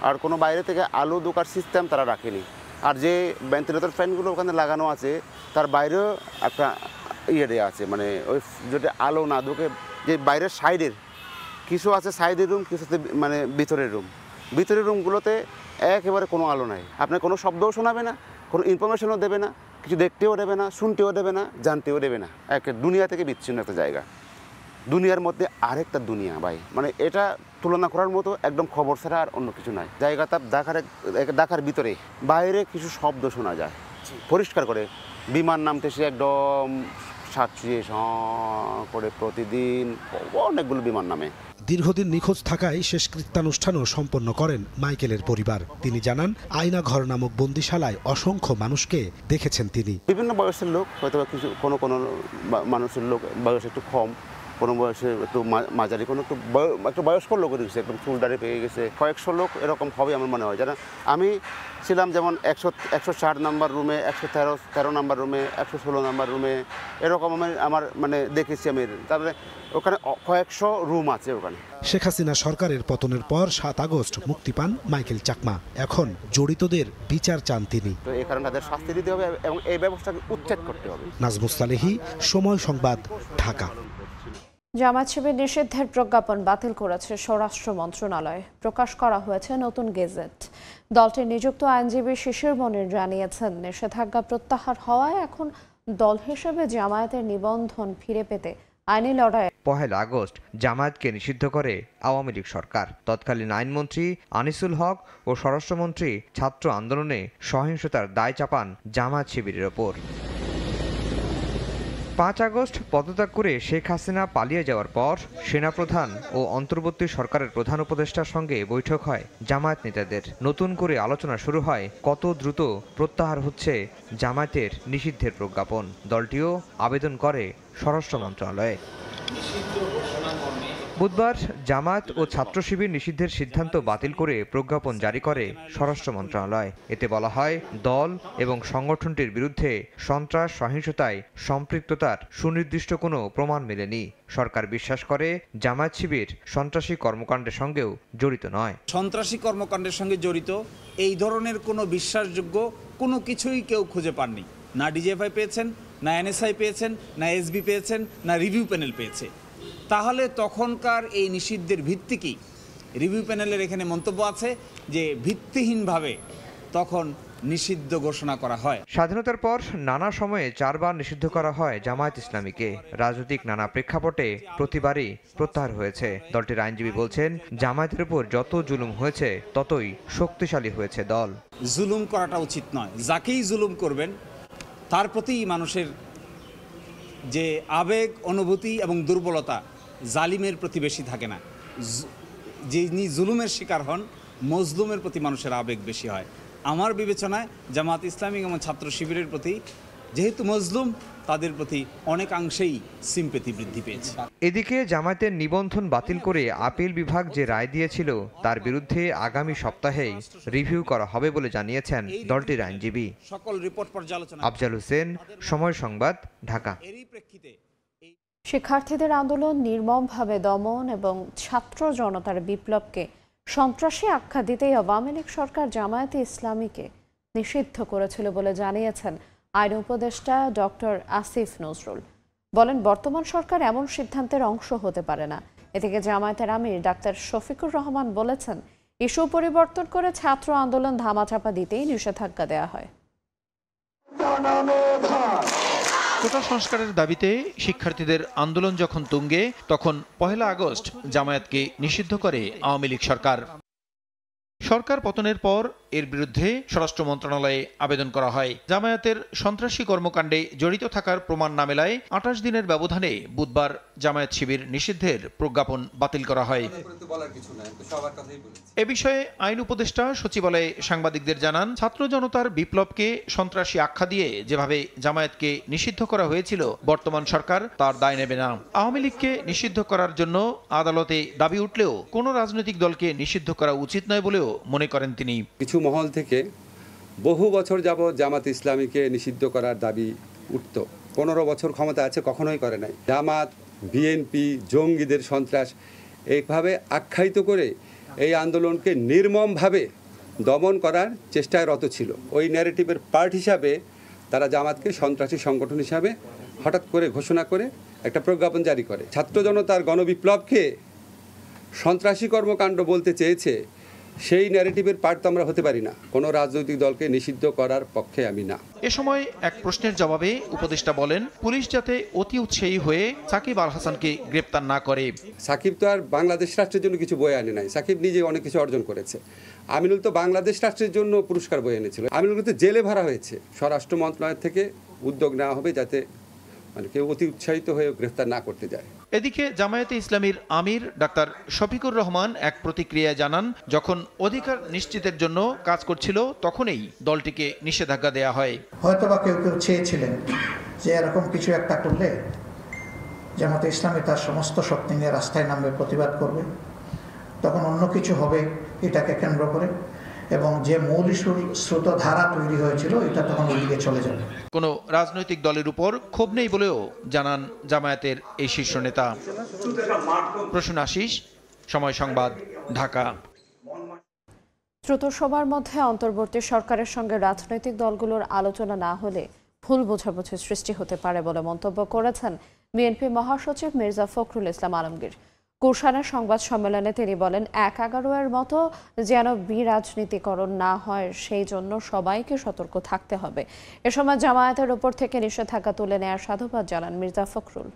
আর কোনো বাইরে থেকে আলো ঢোকার সিস্টেম তারা রাখেনি। আর যে ভেন্টিলেটর ফ্যানগুলো ওখানে লাগানো আছে তার বাইরেও একটা দেওয়া আছে, মানে ওই যদি আলো না ঢোকে, যে বাইরের সাইডের কিছু আছে সাইডের রুম, কিছু আছে মানে ভিতরের রুমগুলোতে একেবারে কোনো আলো নাই। আপনার কোনো শব্দও শোনাবে না, কোনো ইনফরমেশনও দেবে না, কিছু দেখতেও দেবে না, শুনতেও দেবে না, জানতেও দেবে না। এক দুনিয়া থেকে বিচ্ছিন্ন একটা জায়গা, দুনিয়ার মধ্যে আরেকটা দুনিয়া ভাই। মানে এটা তুলনা করার মতো একদম খবর ছাড়া আর অন্য কিছু নাই। জায়গাটা ঢাকার ভিতরে, বাইরে কিছু শব্দ শোনা যায় পরিষ্কার করে, বিমান নামতেছে একদম সাতচল্লিশ করে প্রতিদিন অনেকগুলো বিমান নামে।
দীর্ঘদিন নিখোঁজ থাকায় শেষকৃত্যানুষ্ঠানও সম্পন্ন করেন মাইকেলের পরিবার। তিনি জানান, আয়না ঘর নামক বন্দিশালায় অসংখ্য মানুষকে দেখেছেন তিনি।
বিভিন্ন বয়সের লোক, হয়তো কিছু কোনো মানুষের লোক বয়স একটু কম, কোনো বয়সে একটু মাঝারি, কোনো একটু বয়স্ক লোক দেখছে, একদম চুল দাঁড়িয়ে পেয়ে গেছে। কয়েকশো লোক এরকম হবে আমার মনে হয়। জানা আমি ছিলাম যেমন 104 নম্বর রুমে, 113 নম্বর রুমে, 116 নম্বর রুমে, এরকম আমার মানে দেখেছি আমি। তারপরে ওখানে কয়েকশো রুম আছে ওখানে।
শেখ হাসিনা সরকারের পতনের পর 7 আগস্ট মুক্তি পান মাইকেল চাকমা। এখন জড়িতদের বিচার চান তিনি।
তো এই কারণে তাদের শাস্তি দিতে হবে এবং এই ব্যবস্থাকে উচ্ছেদ করতে হবে।
নাজমুস সালেহী, সময় সংবাদ, ঢাকা।
জামায়াত শিবির নিষিদ্ধের প্রজ্ঞাপন বাতিল করেছে স্বরাষ্ট্র মন্ত্রণালয়। প্রকাশ করা হয়েছে নতুন গেজেট। দলটির নিযুক্ত আইনজীবী শিশির মনির জানিয়েছেন, নিষেধাজ্ঞা প্রত্যাহার হওয়ায় এখন দল হিসেবে জামায়াতের নিবন্ধন ফিরে পেতে আইনি লড়াই।
1 আগস্ট জামায়াতকে নিষিদ্ধ করে আওয়ামী লীগ সরকার। তৎকালীন আইনমন্ত্রী আনিসুল হক ও স্বরাষ্ট্রমন্ত্রী ছাত্র আন্দোলনে সহিংসতার দায় চাপান জামায়াত শিবিরের ওপর। 5 আগস্ট পদত্যাগ করে শেখ হাসিনা পালিয়ে যাওয়ার পর সেনাপ্রধান ও অন্তর্বর্তী সরকারের প্রধান উপদেষ্টার সঙ্গে বৈঠক হয় জামায়াত নেতাদের। নতুন করে আলোচনা শুরু হয় কত দ্রুত প্রত্যাহার হচ্ছে জামায়াতের নিষিদ্ধের প্রজ্ঞাপন। দলটিও আবেদন করে স্বরাষ্ট্র মন্ত্রণালয়ে। বুধবার জামায়াত ও ছাত্র শিবির নিষিদ্ধের সিদ্ধান্ত বাতিল করে প্রজ্ঞাপন জারি করে স্বরাষ্ট্র মন্ত্রণালয়। এতে বলা হয়, দল এবং সংগঠনটির বিরুদ্ধে সন্ত্রাস সহিংসতায় সম্পৃক্ততার সুনির্দিষ্ট কোনো প্রমাণ মেলেনি। সরকার বিশ্বাস করে জামায়াত শিবির সন্ত্রাসী কর্মকাণ্ডের সঙ্গেও জড়িত নয়।
সন্ত্রাসী কর্মকাণ্ডের সঙ্গে জড়িত এই ধরনের কোনো বিশ্বাসযোগ্য কোনো কিছুই কেউ খুঁজে পাননি। না ডিজিএফআই পেয়েছেন, না এনএসআই পেয়েছেন, না এসবি পেয়েছেন, না রিভিউ প্যানেল পেয়েছে। তাহলে তখনকার এই নিষিদ্ধের ভিত্তি কি? রিভিউ প্যানেলের এখানে মন্তব্য আছে যে ভিত্তিহীনভাবে তখন নিষিদ্ধ ঘোষণা করা হয়।
স্বাধীনতার পর নানা সময়ে 4 বার নিষিদ্ধ করা হয় জামায়াত ইসলামীকে। রাজনৈতিক নানা প্রেক্ষাপটে প্রতিবারই প্রত্যাহার হয়েছে। দলটির আইনজীবী বলছেন, জামায়াতের উপর যত জুলুম হয়েছে ততই শক্তিশালী হয়েছে দল।
জুলুম করাটা উচিত নয়। যাকেই জুলুম করবেন তার প্রতি মানুষের যে আবেগ, অনুভূতি এবং দুর্বলতা জালিমের প্রতি বেশি থাকে না। যিনি জুলুমের শিকার হন, মজলুমের প্রতি মানুষের আবেগ বেশি হয়। আমার বিবেচনায় জামাত ইসলামী এবং ছাত্র শিবিরের প্রতি যেহেতু মজলুম, তাদের প্রতি অনেকাংশেই সিম্পেথি বৃদ্ধি পেয়েছে।
এদিকে জামায়াতের নিবন্ধন বাতিল করে আপিল বিভাগ যে রায় দিয়েছিল তার বিরুদ্ধে আগামী সপ্তাহেই রিভিউ করা হবে বলে জানিয়েছেন দলটির আইনজীবী।
সকল রিপোর্ট পর্যালোচনা।
আফজাল হোসেন, সময় সংবাদ, ঢাকা।
শিক্ষার্থীদের আন্দোলন নির্মমভাবে দমন এবং ছাত্র জনতার বিপ্লবকে সন্ত্রাসী আখ্যা দিতেই আওয়ামী লীগ সরকার জামায়াতে ইসলামীকে নিষিদ্ধ করেছিল বলে জানিয়েছেন আইন উপদেষ্টা ডক্টর আসিফ নজরুল। বলেন, বর্তমান সরকার এমন সিদ্ধান্তের অংশ হতে পারে না। এদিকে জামায়াতের আমির ডাক্তার শফিকুর রহমান বলেছেন, ইস্যু পরিবর্তন করে ছাত্র আন্দোলন ধামাচাপা দিতেই নিষেধাজ্ঞা দেওয়া হয়।
কোটা সংস্কারের দাবিতে শিক্ষার্থীদের আন্দোলন যখন তুঙ্গে, তখন 1 আগস্ট জামায়াতকে নিষিদ্ধ করে আওয়ামী লীগ সরকার। সরকার পতনের পর এর বিরুদ্ধে স্বরাষ্ট্র মন্ত্রণালয়ে আবেদন করা হয়। জামায়াতের সন্ত্রাসী কর্মকাণ্ডে জড়িত থাকার প্রমাণ না মেলায় 28 দিনের ব্যবধানে বুধবার জামায়াত শিবির নিষিদ্ধের প্রজ্ঞাপন বাতিল করা হয়। এ বিষয়ে আইন উপদেষ্টা সচিবালয়ে সাংবাদিকদের জানান, ছাত্র জনতার বিপ্লবকে সন্ত্রাসী আখ্যা দিয়ে যেভাবে জামায়াতকে নিষিদ্ধ করা হয়েছিল, বর্তমান সরকার তার দায় নেবে না। আওয়ামী লীগকে নিষিদ্ধ করার জন্য আদালতে দাবি উঠলেও কোনো রাজনৈতিক দলকে নিষিদ্ধ করা উচিত নয় বলেও মনে করেন তিনি।
কিছু মহল থেকে বহু বছর যাবৎ জামাত ইসলামীকে নিষিদ্ধ করার দাবি উঠত। 15 বছর ক্ষমতা আছে, কখনোই করে নাই। জামাত, বিএনপি, জঙ্গিদের সন্ত্রাস এইভাবে আখ্যায়িত করে এই আন্দোলনকে নির্মমভাবে দমন করার চেষ্টায় রত ছিল। ওই ন্যারেটিভের পার্ট হিসাবে তারা জামাতকে সন্ত্রাসী সংগঠন হিসাবে হঠাৎ করে ঘোষণা করে একটা প্রজ্ঞাপন জারি করে। ছাত্র জনতার গণবিপ্লবকে সন্ত্রাসী কর্মকাণ্ড বলতে চেয়েছে, সেই ন্যারেটিভের পার্ট তো আমরা হতে পারি না। কোনো রাজনৈতিক দলকে নিষিদ্ধ করার পক্ষে আমি না।
এ সময় এক প্রশ্নের জবাবে উপদেষ্টা বলেন, পুলিশ যাতে অতি উৎসাহী হয়ে সাকিব আল হাসানকে গ্রেপ্তার না করে।
সাকিব তো আর বাংলাদেশ রাষ্ট্রের জন্য কিছু বয়ে আনে নাই। সাকিব নিজে অনেক কিছু অর্জন করেছে। আমিনুল তো বাংলাদেশ রাষ্ট্রের জন্য পুরস্কার বয়ে এনেছিল। আমিনুল কিন্তু জেলে ভরা হয়েছে। স্বরাষ্ট্র মন্ত্রণালয় থেকে উদ্যোগ নেওয়া হবে যাতে কেউ অতি উৎসাহিত হয়ে গ্রেফতার না করতে যায়।
এদিকে জামায়াতে ইসলামীর আমির ডাক্তার শফিকুর রহমান এক প্রতিক্রিয়ায় জানান, যখন অধিকার নিশ্চিতের জন্য কাজ করছিল তখনই দলটিকে নিষেধাজ্ঞা দেয়া হয়।
হয়তোবা কেউ কেউ চেয়েছিলেন যে এরকম কিছু একটা করলে জামায়াতে ইসলামী তার সমস্ত শক্তি নিয়ে রাস্তায় নামবে, প্রতিবাদ করবে, তখন অন্য কিছু হবে এটাকে কেন্দ্র করে, এবং যে মূল ইস্যুর স্রোতধারা তৈরি হয়েছিল এটা তখন ওইদিকে চলে যাবে।
কোনো রাজনৈতিক দলের উপর ক্ষোভ নেই বলেও জানান জামায়াতের এই শীর্ষ নেতা। প্রসূন আশিস, সময় সংবাদ, ঢাকা।
দ্রুত সময়ের মধ্যে অন্তর্বর্তী সরকারের সঙ্গে রাজনৈতিক দলগুলোর আলোচনা না হলে ভুল বোঝাবুঝির সৃষ্টি হতে পারে বলে মন্তব্য করেছেন বিএনপি মহাসচিব মির্জা ফখরুল ইসলাম আলমগীর। গুলশানের সংবাদ সম্মেলনে তিনি বলেন, ১/১১-এর মতো যেন বিরাজনীতিকরণ না হয় সেই জন্য সবাইকে সতর্ক থাকতে হবে। এ সময় জামায়াতের উপর থেকে নিষেধাজ্ঞা তুলে নেওয়ার সাধুবাদ জানান মির্জা ফখরুল।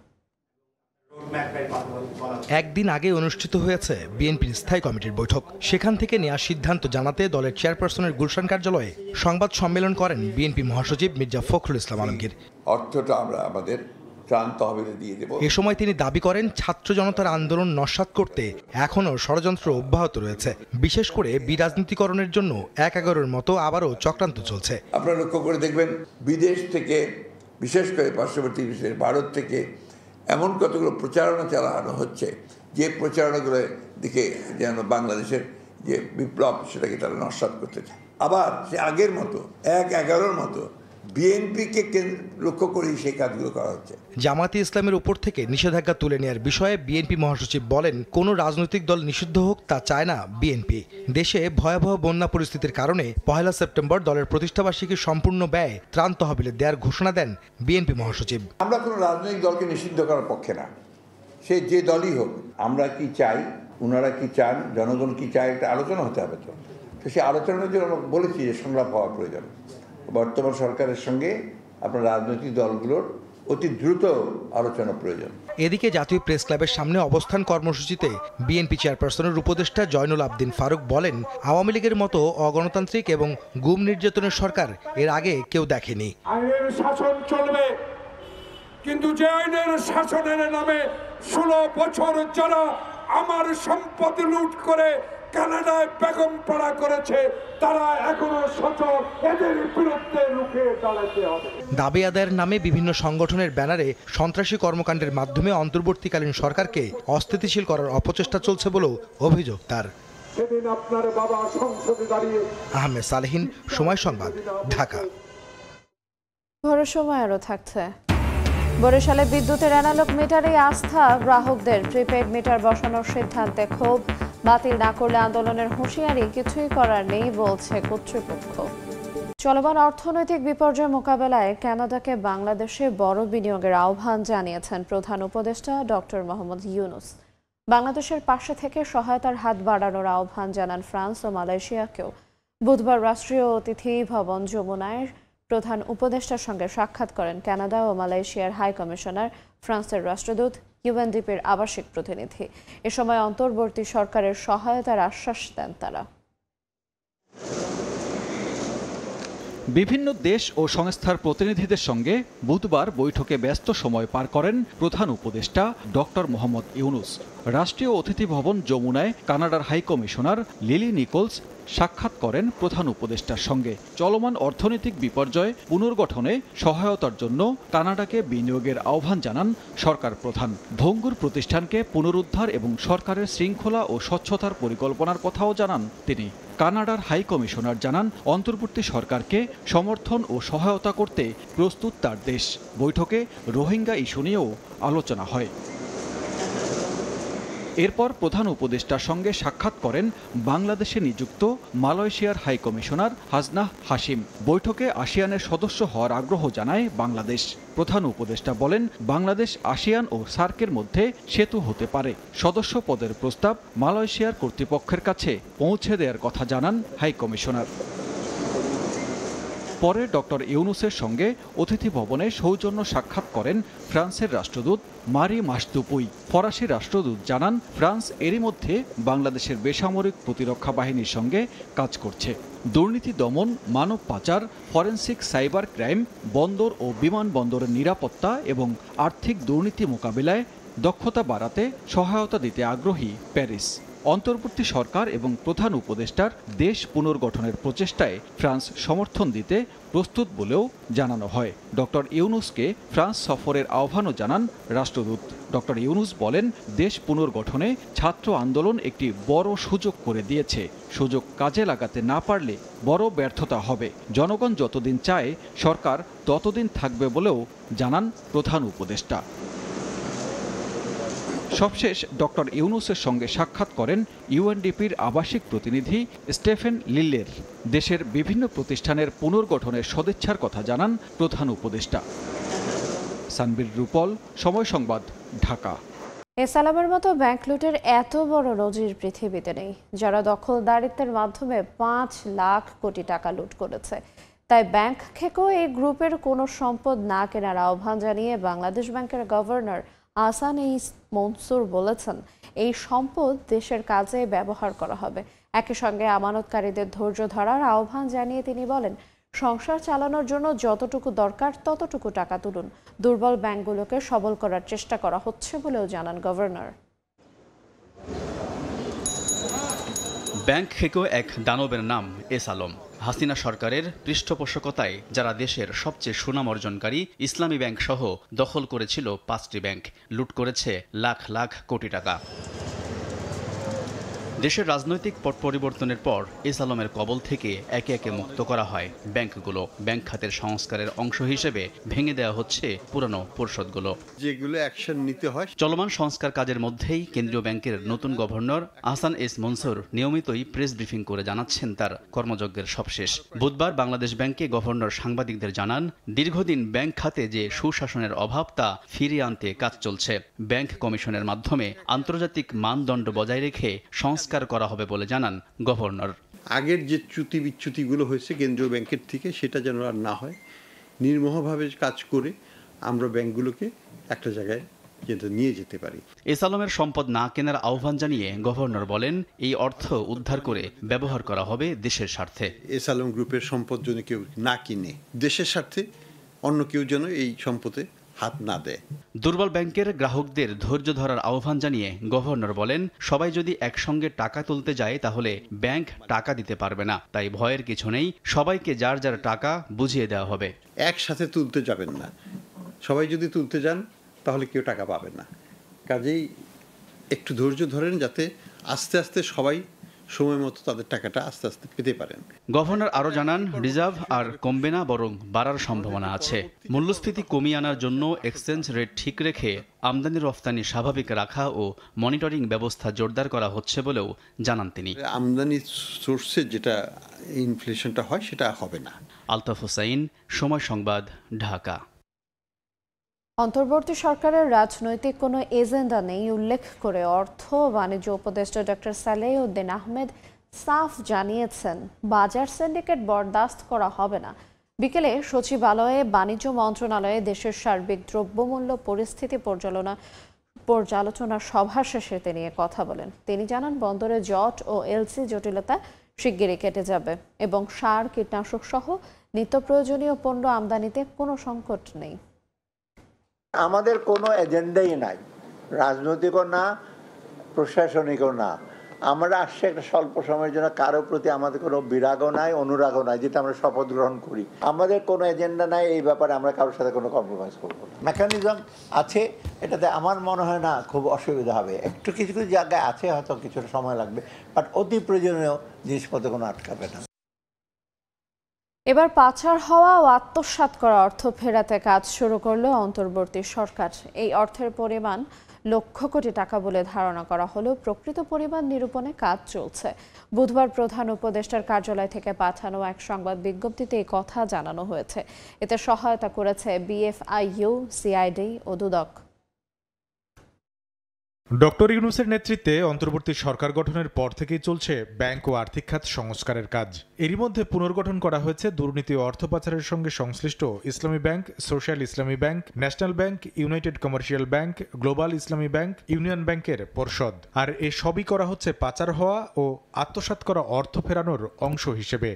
একদিন আগে অনুষ্ঠিত হয়েছে বিএনপির স্থায়ী কমিটির বৈঠক। সেখান থেকে নেওয়া সিদ্ধান্ত জানাতে দলের চেয়ারপারসনের গুলশান কার্যালয়ে সংবাদ সম্মেলন করেন বিএনপি মহাসচিব মির্জা ফখরুল ইসলাম আলমগীর।
অর্থটা আমরা আমাদের
এ সময় তিনি দাবি করেন, ছাত্র জনতার আন্দোলন নস্যাৎ করতে এখনও ষড়যন্ত্র অব্যাহত রয়েছে। বিশেষ করে বিরাজনীতিকরণের জন্য ১/১১-এর মতো আবারও চক্রান্ত চলছে।
আপনারা লক্ষ্য করে দেখবেন, বিদেশ থেকে, বিশেষ করে পার্শ্ববর্তী দেশের ভারত থেকে এমন কতগুলো প্রচারণা চালানো হচ্ছে যে প্রচারণাগুলো দিকে যেন বাংলাদেশের যে বিপ্লব সেটাকে তারা নস্যাৎ করতে চায়। আবার সে আগের মতো ১/১১-এর মতো বিএনপিকে লক্ষ্য করেই সেই কাজগুলো করা হচ্ছে।
জামায়াতে ইসলামের উপর থেকে নিষেধাজ্ঞা তুলে নেওয়ার বিষয়ে বিএনপি মহাসচিব বলেন, কোনো রাজনৈতিক দল নিষিদ্ধ হোক তা চায় না বিএনপি। দেশে ভয়াবহ বন্যা পরিস্থিতির কারণে ১ সেপ্টেম্বর দলের প্রতিষ্ঠাবার্ষিকীর সম্পূর্ণ ব্যয় ত্রাণ তহবিলে দেওয়ার ঘোষণা দেন বিএনপি মহাসচিব।
আমরা কোনো রাজনৈতিক দলকে নিষিদ্ধ করার পক্ষে না, সে যে দলই হোক। আমরা কি চাই, ওনারা কি চান, জনগণ কি চায়, একটা আলোচনা হতে হবে। তো সেই আলোচনার জন্য আমরা বলেছি যে সংলাপ হওয়া প্রয়োজন। বর্তমান সরকারের সঙ্গে আপনার রাজনৈতিক দলগুলোর অতি দ্রুত আলোচনা প্রয়োজন।
এদিকে জাতীয় প্রেস ক্লাবের সামনে অবস্থান কর্মসূচিতে বিএনপি চেয়ারপারসনের উপদেষ্টা জয়নুল আবদিন ফারুক বলেন, আওয়ামী লীগের মতো অগণতান্ত্রিক এবং গুম নির্যাতনের সরকার এর আগে কেউ দেখেনি।
আইনের শাসন চলবে, কিন্তু যে আইনের শাসনের নামে 16 বছর যারা আমার সম্পদ লুট করে কানাডায় বেগম পাড়া করেছে, তারা এখনো সচল, এদের বিরুদ্ধে রুখে দাঁড়াতে হবে।
দাবি আদায়ের নামে বিভিন্ন সংগঠনের ব্যানারে সন্ত্রাসী কর্মকাণ্ডের মাধ্যমে অন্তর্বর্তীকালীন সরকারকে অস্থিতিশীল করার অপচেষ্টা চলছে বলেও অভিযোগ তার।
সেদিন আপনার বাবা সংসদে দাঁড়িয়ে।
আহমেদ সালেহিন, সময় সংবাদ, ঢাকা।
ভোরের সময় আরও থাকছে। বরিশালে বিদ্যুতের অ্যানালগ মিটারে আস্থা, গ্রাহকদের প্রিপেড মিটার বসানোর সিদ্ধান্তে ক্ষোভ। বাতিল না করলে আন্দোলনের হুঁশিয়ারি, কিছুই করার নেই বলছে কর্তৃপক্ষ। চলমান অর্থনৈতিক বিপর্যয় মোকাবেলায় কানাডাকে বাংলাদেশে বড় বিনিয়োগের আহ্বান জানিয়েছেন প্রধান উপদেষ্টা ডক্টর মোহাম্মদ ইউনুস। বাংলাদেশের পাশে থেকে সহায়তার হাত বাড়ানোর আহ্বান জানান ফ্রান্স ও মালয়েশিয়াকেও। বুধবার রাষ্ট্রীয় অতিথি ভবন যমুনায় প্রধান উপদেষ্টার সঙ্গে সাক্ষাৎ করেন কানাডা ও মালয়েশিয়ার হাই কমিশনার, ফ্রান্সের রাষ্ট্রদূত, ইউএনডিপির আবাসিক প্রতিনিধি। এ সময় অন্তর্বর্তী সরকারের সহায়তার আশ্বাস দেন তারা।
বিভিন্ন দেশ ও সংস্থার প্রতিনিধিদের সঙ্গে বুধবার বৈঠকে ব্যস্ত সময় পার করেন প্রধান উপদেষ্টা ডক্টর মোহাম্মদ ইউনুস। রাষ্ট্রীয় অতিথি ভবন যমুনায় কানাডার হাই কমিশনার লিলি নিকোলস সাক্ষাৎ করেন প্রধান উপদেষ্টার সঙ্গে। চলমান অর্থনৈতিক বিপর্যয় পুনর্গঠনে সহায়তার জন্য কানাডাকে বিনিয়োগের আহ্বান জানান সরকার প্রধান। ভঙ্গুর প্রতিষ্ঠানকে পুনরুদ্ধার এবং সরকারের শৃঙ্খলা ও স্বচ্ছতার পরিকল্পনার কথাও জানান তিনি। কানাডার হাই কমিশনার জানান, অন্তর্বর্তী সরকারকে সমর্থন ও সহায়তা করতে প্রস্তুত তার দেশ। বৈঠকে রোহিঙ্গা ইস্যু নিয়েও আলোচনা হয়। এরপর প্রধান উপদেষ্টার সঙ্গে সাক্ষাৎ করেন বাংলাদেশে নিযুক্ত মালয়েশিয়ার হাই কমিশনার হাসনাহ হাশিম। বৈঠকে আসিয়ানের সদস্য হওয়ার আগ্রহ জানায় বাংলাদেশ। প্রধান উপদেষ্টা বলেন, বাংলাদেশ আসিয়ান ও সার্কের মধ্যে সেতু হতে পারে। সদস্য পদের প্রস্তাব মালয়েশিয়ার কর্তৃপক্ষের কাছে পৌঁছে দেওয়ার কথা জানান হাই কমিশনার।
পরে ডক্টর ইউনুসের সঙ্গে অতিথি ভবনে সৌজন্য সাক্ষাৎ করেন ফ্রান্সের রাষ্ট্রদূত মারি মাসদুপুই। ফরাসি রাষ্ট্রদূত জানান, ফ্রান্স এরই মধ্যে বাংলাদেশের বেসামরিক প্রতিরক্ষা বাহিনীর সঙ্গে কাজ করছে। দুর্নীতি দমন, মানব পাচার, ফরেনসিক সাইবার ক্রাইম, বন্দর ও বিমানবন্দরের নিরাপত্তা এবং আর্থিক দুর্নীতি মোকাবিলায় দক্ষতা বাড়াতে সহায়তা দিতে আগ্রহী প্যারিস। অন্তর্বর্তী সরকার এবং প্রধান উপদেষ্টার দেশ পুনর্গঠনের প্রচেষ্টায় ফ্রান্স সমর্থন দিতে প্রস্তুত বলেও জানানো হয়। ডক্টর ইউনুসকে ফ্রান্স সফরের আহ্বানও জানান রাষ্ট্রদূত। ডক্টর ইউনুস বলেন, দেশ পুনর্গঠনে ছাত্র আন্দোলন একটি বড় সুযোগ করে দিয়েছে। সুযোগ কাজে লাগাতে না পারলে বড় ব্যর্থতা হবে। জনগণ যতদিন চায় সরকার ততদিন থাকবে বলেও জানান প্রধান উপদেষ্টা। সবশেষ ডক্টর ইউনুসের সঙ্গে সাক্ষাৎ করেন ইউএনডিপির আবাসিক প্রতিনিধি স্টেফেন লিল্লের। দেশের বিভিন্ন প্রতিষ্ঠানের পুনর্গঠনের সদিচ্ছার কথা জানান প্রধান উপদেষ্টা। সানবীর রূপল, সময় সংবাদ, ঢাকা।
এসালামের মতো ব্যাংক লুটের এত বড় নজির পৃথিবীতে নেই, যারা দখলদারিত্বের মাধ্যমে ৫ লাখ কোটি টাকা লুট করেছে। তাই ব্যাংক খেকো এই গ্রুপের কোনো সম্পদ না কেনার আহ্বান জানিয়ে বাংলাদেশ ব্যাংকের গভর্নর আহসান এইস মনসুর বলেছেন, এই সম্পদ দেশের কাজে ব্যবহার করা হবে। একই সঙ্গে আমানতকারীদের ধৈর্য ধরার আহ্বান জানিয়ে তিনি বলেন, সংসার চালানোর জন্য যতটুকু দরকার ততটুকু টাকা তুলুন। দুর্বল ব্যাংকগুলোকে সবল করার চেষ্টা করা হচ্ছে বলেও জানান গভর্নর।
ব্যাংক খেকো এক দানবের নাম এসালম। হাসিনা সরকারের পৃষ্ঠপোষকতায় যারা দেশের সবচেয়ে সুনাম অর্জনকারী ইসলামী ব্যাংক সহ দখল করেছিল 5টি ব্যাংক, লুট করেছে লাখ লাখ কোটি টাকা। দেশের রাজনৈতিক পট পরিবর্তনের পর এসালমের কবল থেকে একে একে মুক্ত করা হয় ব্যাংকগুলো। ব্যাংক খাতের সংস্কারের অংশ হিসেবে ভেঙে দেওয়া হচ্ছে পুরনো পরিষদগুলো,
যেগুলো অ্যাকশন নিতে হয়।
চলমান সংস্কার কাজের মধ্যেই কেন্দ্রীয় ব্যাংকের নতুন গভর্নর আহসান এইস মনসুর নিয়মিতই প্রেস ব্রিফিং করে জানাচ্ছেন তার কর্মযজ্ঞের সবশেষ। বুধবার বাংলাদেশ ব্যাংকে গভর্নর সাংবাদিকদের জানান, দীর্ঘদিন ব্যাংক খাতে যে সুশাসনের অভাব তা ফিরিয়ে আনতে কাজ চলছে। ব্যাংক কমিশনের মাধ্যমে আন্তর্জাতিক মানদণ্ড বজায় রেখে সংস্কার করা হবে বলে জানান গভর্নর।
আগের যে চ্যুতি বিচ্যুতিগুলো হয়েছে কেন্দ্রীয় ব্যাংকের থেকে, সেটা যেন আর না হয়। নির্মোহভাবে কাজ করে আমরা ব্যাংকগুলোকে একটা জায়গায় নিয়ে যেতে পারি।
এসালমের সম্পদ না কেনার আহ্বান জানিয়ে গভর্নর বলেন, এই অর্থ উদ্ধার করে ব্যবহার করা হবে দেশের স্বার্থে।
এসালম গ্রুপের সম্পদ যেন কেউ না কিনে, দেশের স্বার্থে অন্য কেউ যেন এই সম্পদে হাত না দেয়।
দুর্বল ব্যাংকের গ্রাহকদের ধৈর্য ধরার আহ্বান জানিয়ে গভর্নর বলেন, সবাই যদি একসঙ্গে টাকা তুলতে যায় তাহলে ব্যাংক টাকা দিতে পারবে না। তাই ভয়ের কিছু নেই, সবাইকে যার যার টাকা বুঝিয়ে দেওয়া হবে।
একসাথে তুলতে যাবেন না, সবাই যদি তুলতে যান তাহলে কেউ টাকা পাবে না। কাজেই একটু ধৈর্য ধরেন, যাতে আস্তে আস্তে সবাই সময় মতো তাদের টাকাটা আস্তে আস্তে পেতে পারেন।
গভর্নর আরও জানান, রিজার্ভ আর কমবে না, বরং বাড়ার সম্ভাবনা আছে। মূল্যস্ফীতি কমিয়ে আনার জন্য এক্সচেঞ্জ রেট ঠিক রেখে আমদানি রফতানি স্বাভাবিক রাখা ও মনিটরিং ব্যবস্থা জোরদার করা হচ্ছে বলেও জানান তিনি।
আমদানি সোর্সে যেটা ইনফ্লেশনটা হয় সেটা হবে না।
আলতাফ হোসাইন, সময় সংবাদ, ঢাকা।
অন্তর্বর্তী সরকারের রাজনৈতিক কোনো এজেন্ডা নেই উল্লেখ করে অর্থ বাণিজ্য উপদেষ্টা ডক্টর সালেহউদ্দিন আহমেদ সাফ জানিয়েছেন, বাজার সিন্ডিকেট বরদাস্ত করা হবে না। বিকেলে সচিবালয়ে বাণিজ্য মন্ত্রণালয়ে দেশের সার্বিক দ্রব্যমূল্য পরিস্থিতি পর্যালোচনা সভা শেষে তিনি কথা বলেন। তিনি জানান, বন্দরে জট ও এলসি জটিলতা শিগগিরই কেটে যাবে এবং সার, কীটনাশক সহ নিত্য প্রয়োজনীয় পণ্য আমদানিতে কোনো সংকট নেই।
আমাদের কোনো এজেন্ডাই নাই, রাজনৈতিকও না, প্রশাসনিকও না। আমরা আসছি একটা স্বল্প সময়ের জন্য, কারো প্রতি আমাদের কোনো বিরাগও নাই, অনুরাগও নাই, যেটা আমরা শপথ গ্রহণ করি। আমাদের কোনো এজেন্ডা নাই, এই ব্যাপারে আমরা কারোর সাথে কোনো কম্প্রোমাইজ করবো না। মেকানিজম আছে, এটাতে আমার মনে হয় না খুব অসুবিধা হবে। একটু কিছু কিছু জায়গায় আছে, হয়তো কিছুটা সময় লাগবে, বাট অতি প্রয়োজনীয় জিনিসপত্র কোনো আটকাবে না।
এবার পাচার হওয়া ও আত্মসাৎ করা অর্থ ফেরাতে কাজ শুরু করলো অন্তর্বর্তী সরকার। এই অর্থের পরিমাণ লক্ষ কোটি টাকা বলে ধারণা করা হলেও প্রকৃত পরিমাণ নিরূপণে কাজ চলছে। বুধবার প্রধান উপদেষ্টার কার্যালয় থেকে পাঠানো এক সংবাদ বিজ্ঞপ্তিতে এই কথা জানানো হয়েছে। এতে সহায়তা করেছে বিএফআইইউ, সিআইডি ও দুদক।
ডক্টর ইউনূসের নেতৃত্বে অন্তর্বর্তী সরকার গঠনের পর থেকেই চলছে ব্যাংক ও আর্থিক খাত সংস্কারের কাজ। এরই মধ্যে পুনর্গঠন করা হয়েছে দুর্নীতি ও অর্থ পাচারের সঙ্গে সংশ্লিষ্ট ইসলামী ব্যাংক, সোশ্যাল ইসলামী bank, national bank, United commercial bank, global ইসলামী ব্যাংক, ইউনিয়ন ব্যাংকের পর্ষদ। আর এ সবই করা হচ্ছে পাচার হওয়া ও আত্মসাৎ করা অর্থ ফেরানোর অংশ হিসেবে।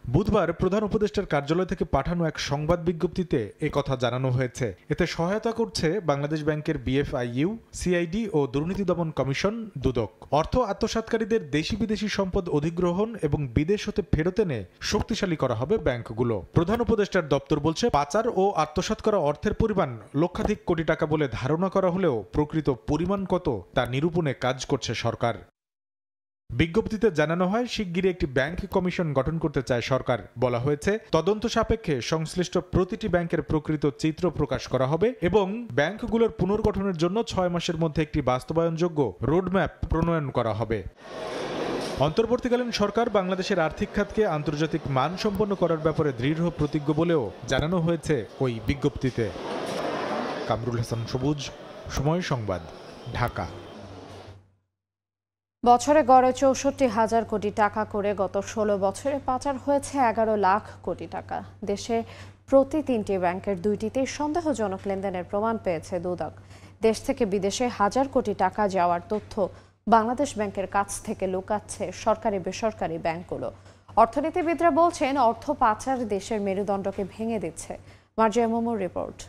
বুধবার প্রধান উপদেষ্টার কার্যালয় থেকে পাঠানো এক সংবাদ বিজ্ঞপ্তিতে একথা জানানো হয়েছে। এতে সহায়তা করছে বাংলাদেশ ব্যাংকের বিএফআইইউ, সিআইডি ও দুর্নীতি দমন কমিশন দুদক। অর্থ আত্মসাৎকারীদের দেশি বিদেশি সম্পদ অধিগ্রহণ এবং বিদেশ হতে ফেরত এনে শক্তিশালী করা হবে ব্যাংকগুলো। প্রধান উপদেষ্টার দপ্তর বলছে, পাচার ও আত্মসাৎ করা অর্থের পরিমাণ লক্ষাধিক কোটি টাকা বলে ধারণা করা হলেও প্রকৃত পরিমাণ কত তা নিরূপণে কাজ করছে সরকার। বিজ্ঞপ্তিতে জানানো হয়, শিগগিরই একটি ব্যাংক কমিশন গঠন করতে চায় সরকার। বলা হয়েছে, তদন্ত সাপেক্ষে সংশ্লিষ্ট প্রতিটি ব্যাংকের প্রকৃত চিত্র প্রকাশ করা হবে এবং ব্যাংকগুলোর পুনর্গঠনের জন্য 6 মাসের মধ্যে একটি বাস্তবায়নযোগ্য রোডম্যাপ প্রণয়ন করা হবে। অন্তর্বর্তীকালীন সরকার বাংলাদেশের আর্থিক খাতকে আন্তর্জাতিক মানসম্পন্ন করার ব্যাপারে দৃঢ় প্রতিজ্ঞ বলেও জানানো হয়েছে ওই বিজ্ঞপ্তিতে। কামরুল হাসান সবুজ, সময় সংবাদ, ঢাকা।
বছরে গড়ে ৬৪,০০০ কোটি টাকা করে গত ১৬ বছরে পাচার হয়েছে ১১ লাখ কোটি টাকা। দেশে প্রতি ৩টি ব্যাংকের ২টিতেই সন্দেহজনক লেনদেনের প্রমাণ পেয়েছে দুদক। দেশ থেকে বিদেশে হাজার কোটি টাকা যাওয়ার তথ্য বাংলাদেশ ব্যাংকের কাছ থেকে লুকাচ্ছে সরকারি বেসরকারি ব্যাংকগুলো। অর্থনীতিবিদরা বলছেন, অর্থ পাচার দেশের মেরুদণ্ডকে ভেঙে দিচ্ছে। মার্জিয়া মোমোর রিপোর্ট।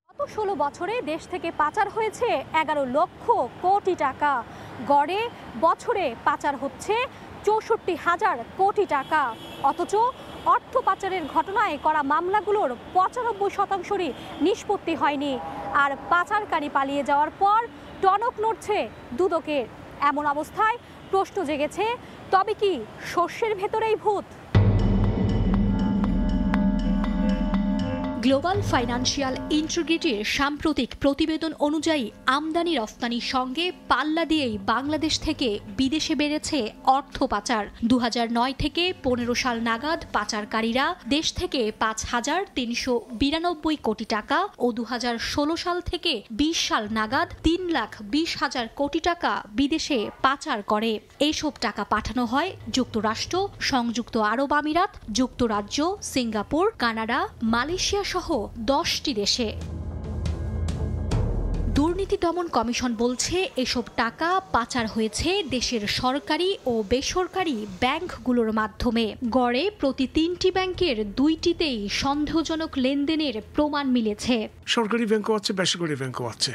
গত ১৬ বছরে দেশ থেকে পাচার হয়েছে ১১ লক্ষ কোটি টাকা। গড়ে বছরে পাচার হচ্ছে ৬৪,০০০ কোটি টাকা। অথচ অর্থ পাচারের ঘটনায় করা মামলাগুলোর ৯৫%রই নিষ্পত্তি হয়নি। আর পাচারকারী পালিয়ে যাওয়ার পর টনক নড়ছে দুদকের। এমন অবস্থায় প্রশ্ন জেগেছে, তবে কি শস্যের ভেতরেই ভূত? গ্লোবাল ফাইন্যান্সিয়াল ইন্টিগ্রিটির সাম্প্রতিক প্রতিবেদন অনুযায়ী আমদানি রফতানির সঙ্গে পাল্লা দিয়েই বাংলাদেশ থেকে বিদেশে বেড়েছে অর্থ পাচার। ২০০৯ থেকে ১৫ সাল নাগাদ পাচারকারীরা দেশ থেকে ৫,৩৯২ কোটি টাকা ও ২০১৬ সাল থেকে ২০ সাল নাগাদ ৩,২০,০০০ কোটি টাকা বিদেশে পাচার করে। এইসব টাকা পাঠানো হয় যুক্তরাষ্ট্র, সংযুক্ত আরব আমিরাত, যুক্তরাজ্য, সিঙ্গাপুর, কানাডা, মালয়েশিয়া সহ 10টি দেশে। দুর্নীতি দমন কমিশন বলছে, এসব টাকা পাচার হয়েছে দেশের সরকারি ও বেসরকারি ব্যাংকগুলোর মাধ্যমে। গড়ে প্রতি 3টি ব্যাংকের 2টিতেই সন্দেহজনক লেনদেনের প্রমাণ মিলেছে।
সরকারি ব্যাংকও আছে, বেসরকারি ব্যাংকও আছে।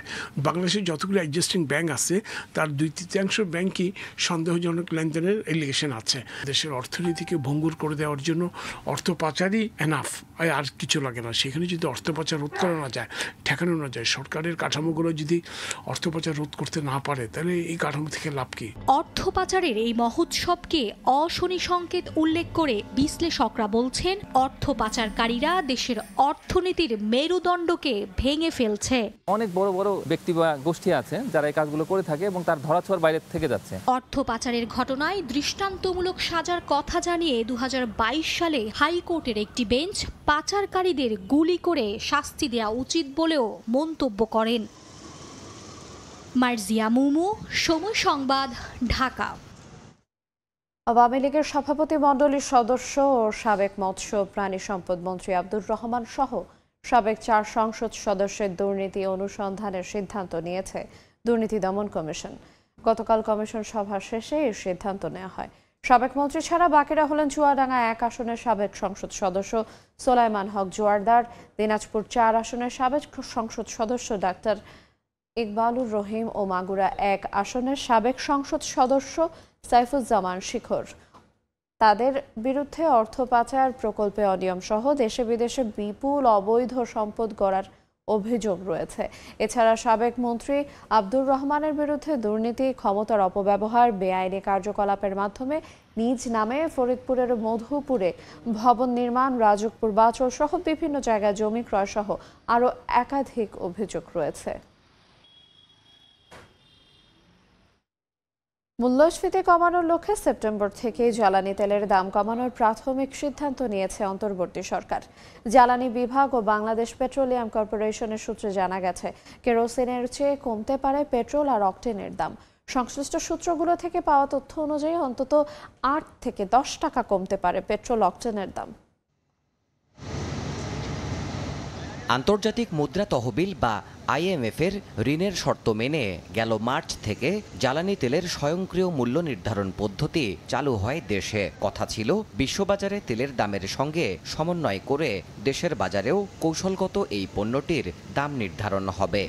বাংলাদেশে যতগুলো এক্সিস্টিং ব্যাংক আছে তার 2/3 ব্যাংকই সন্দেহজনক লেনদেনের এলিগেশন আছে। দেশের অর্থনীতিকে ভঙ্গুর করে দেওয়ার জন্য অর্থ পাচারই এনাফ, আর কিছু লাগে না। সেখানে যদি অর্থ পাচার রোধ করা না যায়, ঠেকানো না যায়, সরকারের কাঠামোগুলো যদি অর্থ পাচার রোধ করতে না পারে, তাহলে এই কাঠামো থেকে লাভ কি?
অর্থ পাচারের এই মহোৎসবকে অশনি সংকেত উল্লেখ করে বিশ্লেষকরা বলছেন, অর্থ পাচারকারীরা দেশের অর্থনীতির মেরুদণ্ডকে ভেঙে ফেলছে।
অনেক বড় বড় ব্যক্তি বা গোষ্ঠী আছে যারা এই কাজগুলো করে থাকে এবং তার ধরাছোঁয়ার বাইরে থেকে যাচ্ছে।
অর্থ পাচারের ঘটনায় দৃষ্টান্তমূলক সাজার কথা জানিয়ে ২০২২ সালে হাইকোর্টের একটি বেঞ্চ পাচারকারীদের গুলি করে শাস্তি দেওয়া উচিত বলেও মন্তব্য করেন। মার্জিয়া মুমু, সময় সংবাদ, ঢাকা।
আওয়ামী লীগের সভাপতি মণ্ডলীর সদস্য ও সাবেক মৎস্য প্রাণী সম্পদ মন্ত্রী আব্দুর রহমান সহ সাবেক 4 সংসদ সদস্যের দুর্নীতি অনুসন্ধানের সিদ্ধান্ত নিয়েছে দুর্নীতি দমন কমিশন। গতকাল কমিশন সভা শেষে এই সিদ্ধান্ত নেওয়া হয়। সাবেক মন্ত্রী ছাড়া বাকিরা হলেন চুয়াডাঙ্গা 1 আসনের সাবেক সংসদ সদস্য সোলাইমান হক জোয়ারদার, দিনাজপুর 4 আসনের সাবেক সংসদ সদস্য ডাক্তার ইকবালুর রহিম ও মাগুরা 1 আসনের সাবেক সংসদ সদস্য সাইফুজ্জামান শিখর। তাদের বিরুদ্ধে অর্থ পাচার, প্রকল্পে অনিয়ম সহ দেশে বিদেশে বিপুল অবৈধ সম্পদ গড়ার অভিযোগ রয়েছে। এছাড়া সাবেক মন্ত্রী আব্দুর রহমানের বিরুদ্ধে দুর্নীতি, ক্ষমতার অপব্যবহার, বেআইনি কার্যকলাপের মাধ্যমে নিজ নামে ফরিদপুরের মধুপুরে ভবন নির্মাণ, রাজুকপুর বাচল সহ বিভিন্ন জায়গায় জমি ক্রয় সহ আরও একাধিক অভিযোগ রয়েছে। মূল্যস্ফীতি কমানোর লক্ষ্যে সেপ্টেম্বর থেকে জ্বালানি তেলের দাম কমানোর প্রাথমিক সিদ্ধান্ত নিয়েছে অন্তর্বর্তী সরকার। জ্বালানি বিভাগ ও বাংলাদেশ পেট্রোলিয়াম কর্পোরেশনের সূত্রে জানা গেছে, কেরোসিনের চেয়ে কমতে পারে পেট্রোল আর অকটেনের দাম। সংশ্লিষ্ট সূত্রগুলো থেকে পাওয়া তথ্য অনুযায়ী অন্তত 8 থেকে 10 টাকা কমতে পারে পেট্রোল অকটেনের দাম।
আন্তর্জাতিক মুদ্রা তহবিল বা IMF-এর ঋণের শর্ত মেনে গেল মার্চ থেকে জ্বালানি তেলের স্বয়ংক্রিয় মূল্য নির্ধারণ পদ্ধতি চালু হয় দেশে। কথা ছিল বিশ্ববাজারে তেলের দামের সঙ্গে সমন্বয় করে দেশের বাজারেও কৌশলগত এই পণ্যটির দাম নির্ধারণ হবে।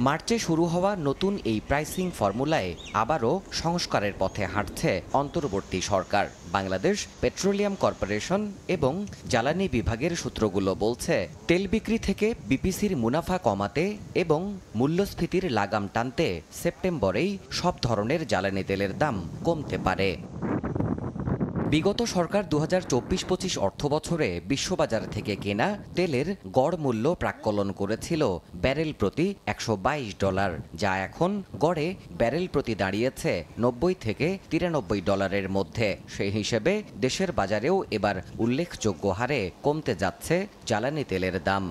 মার্চে শুরু হওয়া নতুন এই প্রাইসিং ফর্মুলায় আবারও সংস্কারের পথে হাঁটছে অন্তর্বর্তী সরকার। বাংলাদেশ পেট্রোলিয়াম কর্পোরেশন এবং জ্বালানি বিভাগের সূত্রগুলো বলছে, তেল বিক্রি থেকে বিপিসির মুনাফা কমাতে এবং মূল্যস্ফীতির লাগাম টানতে সেপ্টেম্বরেই সব ধরনের জ্বালানি তেলের দাম কমতে পারে। বিগত সরকার 2024-25 অর্থবছরে বিশ্ববাজার থেকে কেনা তেলের গড় মূল্য প্রাক্কলন করেছিল ব্যারেল প্রতি $122, যা এখন গড়ে ব্যারেল প্রতি দাঁড়িয়েছে $90 থেকে $93 মধ্যে। সেই হিসেবে দেশের বাজারেও এবার উল্লেখযোগ্য হারে কমতে যাচ্ছে জ্বালানি তেলের দাম।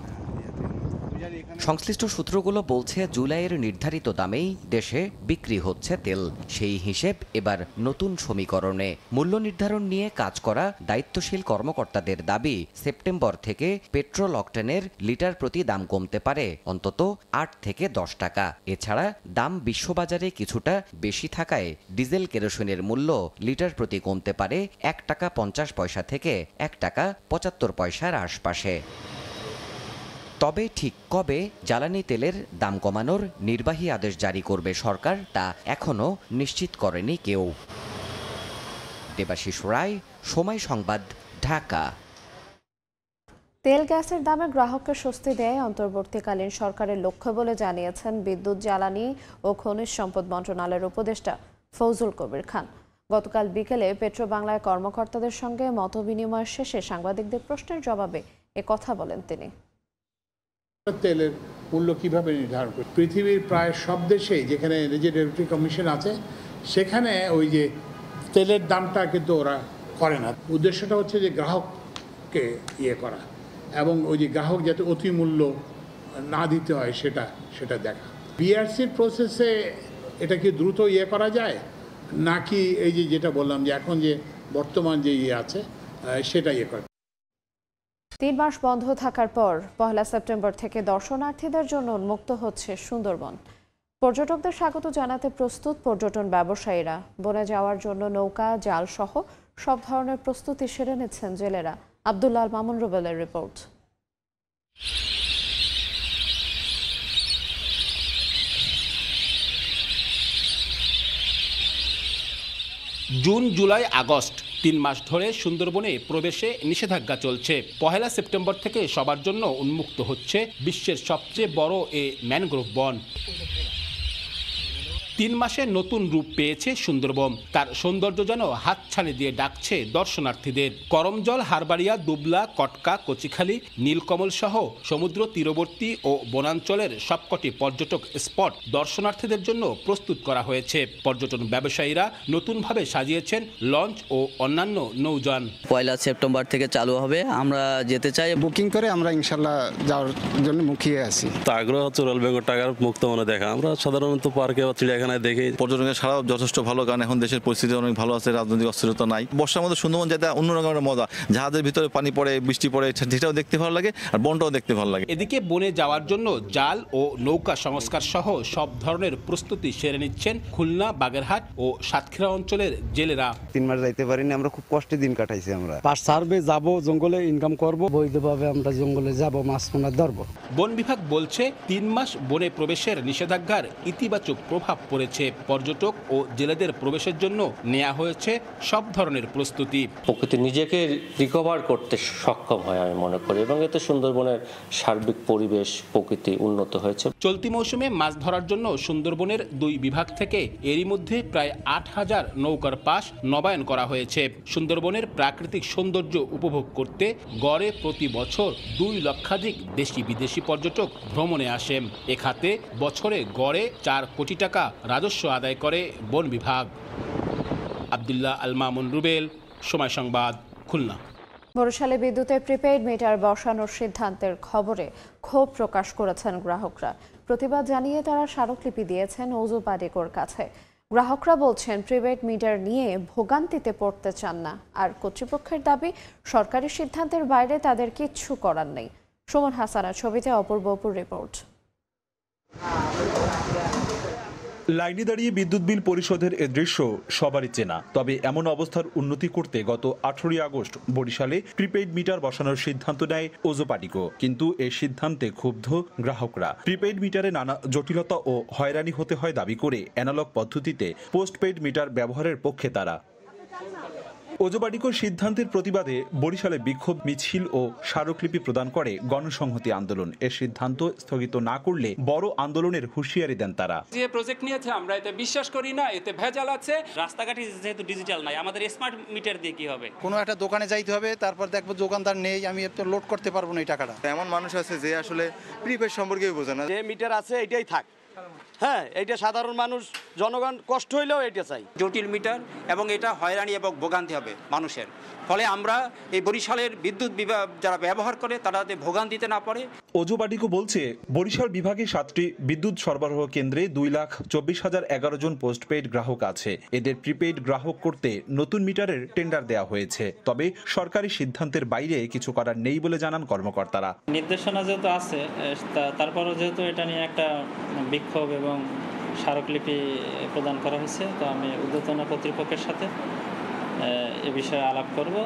সংশ্লিষ্ট সূত্রগুলো বলছে, জুলাইয়ের নির্ধারিত দামেই দেশে বিক্রি হচ্ছে তেল। সেই হিসেব এবার নতুন সমীকরণে। মূল্য নির্ধারণ নিয়ে কাজ করা দায়িত্বশীল কর্মকর্তাদের দাবি, সেপ্টেম্বর থেকে পেট্রোল অকটেনের লিটার প্রতি দাম কমতে পারে অন্তত 8 থেকে 10 টাকা। এছাড়া দাম বিশ্ববাজারে কিছুটা বেশি থাকায় ডিজেল কেরোসিনের মূল্য লিটার প্রতি কমতে পারে 1 টাকা 50 পয়সা থেকে 1 টাকা 75 পয়সার আশপাশে। তবে ঠিক কবে জ্বালানি তেলের দাম কমানোর নির্বাহী আদেশ জারি করবে সরকার, তা এখনও নিশ্চিত করেনি কেউ। দেবাশিস রায়, সময় সংবাদ, ঢাকা।
তেল গ্যাসের দামে গ্রাহককে স্বস্তি দেয় অন্তর্বর্তীকালীন সরকারের লক্ষ্য বলে জানিয়েছেন বিদ্যুৎ, জ্বালানি ও খনিজ সম্পদ মন্ত্রণালয়ের উপদেষ্টা ফৌজুল কবির খান। গতকাল বিকেলে পেট্রো বাংলায় কর্মকর্তাদের সঙ্গে মতবিনিময় শেষে সাংবাদিকদের প্রশ্নের জবাবে কথা বলেন তিনি।
তেলের মূল্য কিভাবে নির্ধারণ করে? পৃথিবীর প্রায় সব দেশেই যেখানে রেগুলেটরি কমিশন আছে, সেখানে ওই যে তেলের দামটা কিন্তু ওরা করে না। উদ্দেশ্যটা হচ্ছে যে গ্রাহককে ইয়ে করা এবং ওই যে গ্রাহক যাতে অতি মূল্য না দিতে হয় সেটা দেখা। বিআরসির প্রসেসে এটা কি দ্রুত ইয়ে করা যায়, নাকি এই যে যেটা বললাম যে এখন যে বর্তমান যে ইয়ে আছে সেটা ইয়ে করে?
3 মাস বন্ধ থাকার পর 1 সেপ্টেম্বর থেকে দর্শনার্থীদের জন্য উন্মুক্ত হচ্ছে সুন্দরবন। পর্যটকদের স্বাগত জানাতে প্রস্তুত পর্যটন ব্যবসায়ীরা। বনে যাওয়ার জন্য নৌকা, জাল সহ সব ধরনের প্রস্তুতি সেরে নিচ্ছেন জেলেরা। আব্দুল্লাহ মামুন রুবেলের রিপোর্ট।
জুন, জুলাই, আগস্ট 3 মাস ধরে সুন্দরবনে প্রবেশে নিষেধাজ্ঞা চলছে। 1 সেপ্টেম্বর থেকে সবার জন্য উন্মুক্ত হচ্ছে বিশ্বের সবচেয়ে বড় এ ম্যানগ্রোভ বন। 3 মাসে নতুন রূপ পেয়েছে সুন্দরবন। তার সৌন্দর্য যেন হাতছানি দিয়ে ডাকছে দর্শনার্থীদের। করমজল, হারবাড়িয়া, দুবলা, কটকা, কচিখালী, নীলকমল সহ সমুদ্র তীরবর্তী ও বনাঞ্চলের সবকটি পর্যটক স্পট দর্শনার্থীদের জন্য প্রস্তুত করা হয়েছে। পর্যটন ব্যবসায়ীরা নতুনভাবে সাজিয়েছেন লঞ্চ ও অন্যান্য নৌযান।
1 সেপ্টেম্বর থেকে চালু হবে, আমরা যেতে চাই।
বুকিং করে আমরা ইনশাল্লাহ যাওয়ার জন্য মুখিয়ে আছি।
আগ্রহ হচ্ছে রয়্যাল বেঙ্গল টাইগার মুক্ত মনে দেখা। আমরা সাধারণত পার্কে বা চিড়িয়াখানায় দেখে পর্যটনের সারা যথেষ্ট ভালো, কারণ এখন দেশের পরিস্থিতি অনেক ভালো আছে, রাজনৈতিক অস্থিরতা নাই। বর্ষার মধ্যে সুন্দরবন যেতে অন্য রকমের মজা, জাহাজের ভিতরে পানি পড়ে, বৃষ্টি পড়ে, সেটাও দেখতে ভালো লাগে আর বনটাও দেখতে ভালো লাগে।
এদিকে বনে যাওয়ার জন্য জাল ও নৌকা সংস্কার সহ সব ধরনের প্রস্তুতি সেরে নিচ্ছেন খুলনা, বাগেরহাট ও সাতক্ষীরা অঞ্চলের জেলেরা।
3 মাস যাইতে পারিনি, আমরা খুব কষ্টে দিন কাটাইছি। আমরা
পাস সার্ভে যাব, জঙ্গলে ইনকাম করব, বৈধভাবে আমরা জঙ্গলে যাব, মাছ পোনা ধরব।
বন বিভাগ বলছে 3 মাস বনে প্রবেশের নিষেধাজ্ঞার ইতিবাচক প্রভাব পড়েছে। পর্যটক ও জেলেদের প্রবেশের জন্য নেওয়া হয়েছে সব ধরনের প্রস্তুতি।
প্রকৃতি নিজেকে রিকভার করতে সক্ষম হয় আমি মনে করি, এবং এতে সুন্দরবনের সার্বিক পরিবেশ, প্রকৃতি উন্নত হয়েছে।
চলতি মৌসুমে মাছ ধরার জন্য সুন্দরবনের 2 বিভাগ থেকে এরই মধ্যে প্রায় 8000 নৌকার পাস নবায়ন করা হয়েছে। সুন্দরবনের প্রাকৃতিক সৌন্দর্য উপভোগ করতে গড়ে প্রতি বছর 2 লক্ষাধিক দেশি বিদেশি পর্যটক ভ্রমণে আসেন। এ খাতে বছরে গড়ে 4 কোটি টাকা রাজস্ব আদায় করে বন বিভাগ। আব্দুল্লাহ আল মামুন রুবেল, সময় সংবাদ, খুলনা।
বরিশালে বিদ্যুতের প্রিপেইড মিটার বসানোর সিদ্ধান্তের খবরে ক্ষোভ প্রকাশ করেছেন গ্রাহকরা। প্রতিবাদ জানিয়ে তারা স্মারকলিপি দিয়েছেন ওজু পাডিকোর কাছে। গ্রাহকরা বলছেন প্রিপেইড মিটার নিয়ে ভোগান্তিতে পড়তে চান না, আর কর্তৃপক্ষের দাবি সরকারি সিদ্ধান্তের বাইরে তাদের কিচ্ছু করার নেই। সুমন হাসানের ছবিতে অপূর্ব অপুর রিপোর্ট।
লাইনে দাঁড়িয়ে বিদ্যুৎ বিল পরিশোধের এ দৃশ্য সবারই চেনা। তবে এমন অবস্থার উন্নতি করতে গত 18 আগস্ট বরিশালে প্রিপেইড মিটার বসানোর সিদ্ধান্ত নেয় ওজু পাডিকো। কিন্তু এই সিদ্ধান্তে ক্ষুব্ধ গ্রাহকরা। প্রিপেইড মিটারে নানা জটিলতা ও হয়রানি হতে হয় দাবি করে অ্যানালগ পদ্ধতিতে পোস্টপেইড মিটার ব্যবহারের পক্ষে তারা। ওজু পাডিকোর সিদ্ধান্তের প্রতিবাদে বরিশালে বিক্ষোভ মিছিল ও স্মারকলিপি প্রদান করে গণসংহতি আন্দোলন। এর সিদ্ধান্ত স্থগিত না করলে বড় আন্দোলনের হুঁশিয়ারি দেন তারা।
যে প্রজেক্ট নিয়েছে আমরা এতে বিশ্বাস করি না, এতে ভেজাল আছে। রাস্তাঘাটে যেহেতু ডিজিটাল নাই, আমাদের স্মার্ট মিটার দিয়ে কি হবে?
কোনো একটা দোকানে যাইতে হবে, তারপর দেখবো দোকানদার নেই, আমি তো লোড করতে পারবো না এই টাকাটা।
এমন মানুষ আছে যে আসলে প্রিপেড সম্পর্কে বোঝে না।
যে মিটার আছে এটাই থাক, হ্যাঁ, এটা সাধারণ মানুষ জনগণ কষ্ট হইলেও এটা চাই।
জটিল মিটার এবং এটা হয়রানি এবং ভোগান্তি হবে মানুষের। ফলে আমরা এই বরিশালের বিদ্যুৎ বিভাগ যারা ব্যবহার করে তারা যাতে ভোগান্তিতে না পড়ে।
ওজু পাডিকো বলছে বরিশাল বিভাগে 7টি বিদ্যুৎ সরবরাহ কেন্দ্রে 2,24,011 জন পোস্টপেইড গ্রাহক আছে। এদের প্রিপেইড গ্রাহক করতে নতুন মিটারের টেন্ডার দেওয়া হয়েছে। তবে সরকারি সিদ্ধান্তের বাইরে কিছু করার নেই বলে জানান কর্মকর্তারা।
নির্দেশনা যেহেতু আছে, তারপরও যেহেতু এটা নিয়ে একটা বিক্ষোভ এবং স্মারকলিপি প্রদান করা হয়েছে, তো আমি ঊর্ধ্বতন কর্তৃপক্ষের সাথে এ বিষয়ে আলাপ করব।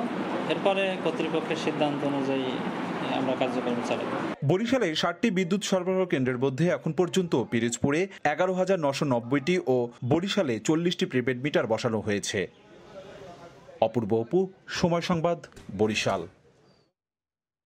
এরপরে কর্তৃপক্ষের সিদ্ধান্ত অনুযায়ী আমরা কার্যক্রম চালাব।
বরিশালে 7টি বিদ্যুৎ সরবরাহ কেন্দ্রের মধ্যে এখন পর্যন্ত পিরিজপুরে 11,990টি ও বরিশালে 40টি প্রিপেড মিটার বসানো হয়েছে। অপূর্ব অপু, সময় সংবাদ, বরিশাল।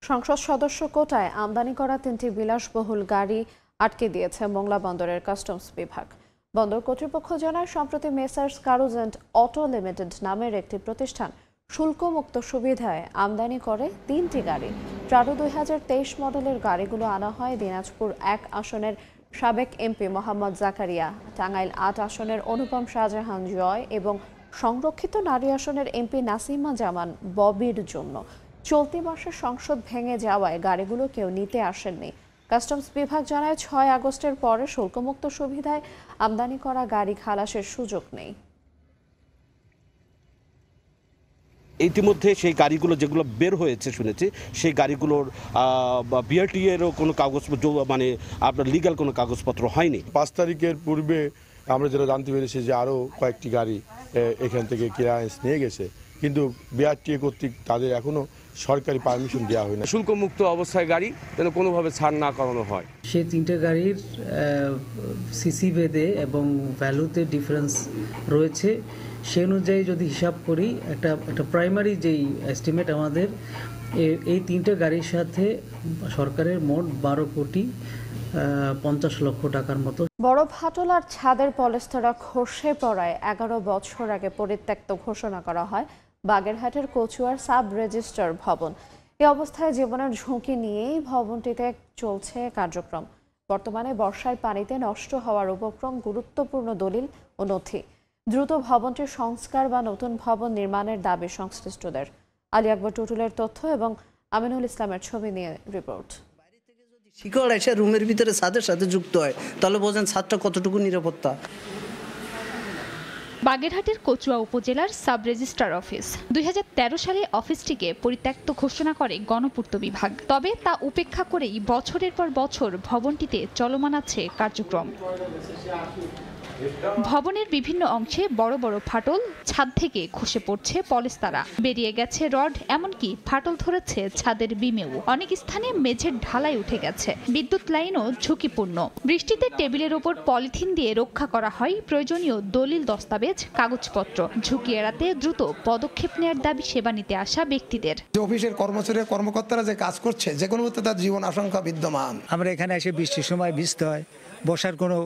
সংসদ সদস্য কোটায় আমদানি করা 3টি বিলাসবহুল গাড়ি আটকে দিয়েছে মোংলা বন্দরের কাস্টমস বিভাগ। বন্দর কর্তৃপক্ষ জানায় সম্প্রতি মেসার্স কারুজ অ্যান্ড অটো লিমিটেড নামের একটি প্রতিষ্ঠান শুল্কমুক্ত সুবিধায় আমদানি করে 3টি গাড়ি। প্রাডো 2023 মডেলের গাড়িগুলো আনা হয় দিনাজপুর 1 আসনের সাবেক এমপি মোহাম্মদ জাকারিয়া, টাঙ্গাইল 8 আসনের অনুপম শাহজাহান জয় এবং সংরক্ষিত নারী আসনের এমপি নাসিমা জামান ববির জন্য। চলতি মাসে সংসদ ভেঙে যাওয়ায় গাড়িগুলো কেউ নিতে আসেননি। কাস্টমস বিভাগ জানায় 6 আগস্টের পরে শুল্কমুক্ত সুবিধায় আমদানি করা গাড়ি খালাসের সুযোগ নেই।
ইতিমধ্যে সেই গাড়িগুলো যেগুলো বের হয়েছে শুনেছি, সেই গাড়িগুলোর বিআরটি এরও কোনো কাগজপত্র, মানে আপনার লিগ্যাল কোনো কাগজপত্র হয়নি।
5 তারিখের পূর্বে আমরা যেটা জানতে পেরেছি যে আরও কয়েকটি গাড়ি এখান থেকে ক্লিয়ারেন্স নিয়ে গেছে, কিন্তু বিআরটি কর্তৃক তাদের এখনও সরকারি পারমিশন দেওয়া হয় না।
শুল্কমুক্ত অবস্থায় গাড়ি যেন কোনোভাবে ছাড় না করানো হয়।
সেই 3টে গাড়ির সিসি ভেদে এবং ভ্যালুতে ডিফারেন্স রয়েছে। সেই অনুযায়ী যদি হিসাব করি, একটা প্রাইমারি যেই এস্টিমেট আমাদের, এই 3টে গাড়ির সাথে সরকারের মোট 12,50,00,000 টাকার মতো।
বড় ফাটল আর ছাদের পলেস্তারা খসে পড়ায় 11 বছর আগে পরিত্যক্ত ঘোষণা করা হয় বাগেরহাটের কচুয়ার সাব রেজিস্ট্রার ভবন। এই অবস্থায় জীবনের ঝুঁকি নিয়েই ভবনটিতে চলছে কার্যক্রম। বর্তমানে বর্ষার পানিতে নষ্ট হওয়ার উপক্রম গুরুত্বপূর্ণ দলিল ও নথি। দ্রুত ভবনটির সংস্কার বা নতুন ভবন নির্মাণের দাবি সংশ্লিষ্টদের। আলী আকবর টুটুলের তথ্য এবং আমিনুল ইসলামের ছবি নিয়ে রিপোর্ট।
শিকড় এসে রুমের ভিতরে ছাদের সাথে যুক্ত হয়, তাহলে বোঝেন ছাদটা কতটুকু নিরাপত্তা।
বাগেরহাটের কচুয়া উপজেলার সাব রেজিস্ট্রার অফিস 2013 সালে অফিসটিকে পরিত্যক্ত ঘোষণা করে গণপূর্ত বিভাগ। তবে তা উপেক্ষা করেই বছরের পর বছর ভবনটিতে চলমান আছে কার্যক্রম। ভবনের বিভিন্ন অংশে বড় বড় ফাটল, ছাদ থেকে খসে পড়ছে পলেস্তারা, বেরিয়ে গেছে রড, এমনকি ফাটল ধরেছে ছাদের বিমেও। অনেক স্থানে মেঝের ঢালাই উঠে গেছে, বিদ্যুৎ লাইনও ঝুঁকিপূর্ণ। বৃষ্টিতে টেবিলের ওপর পলিথিন দিয়ে রক্ষা করা হয় প্রয়োজনীয় দলিল, দস্তাবেজ, কাগজপত্র। ঝুঁকি এড়াতে দ্রুত পদক্ষেপ নেওয়ার দাবি সেবা নিতে আসা ব্যক্তিদের।
অফিসের কর্মকর্তারা যে কাজ করছে, যে কোনো মতে তার জীবন আশঙ্কা বিদ্যমান।
আমরা এখানে এসে বৃষ্টির সময় ভিজতে হয়, বসার কোনো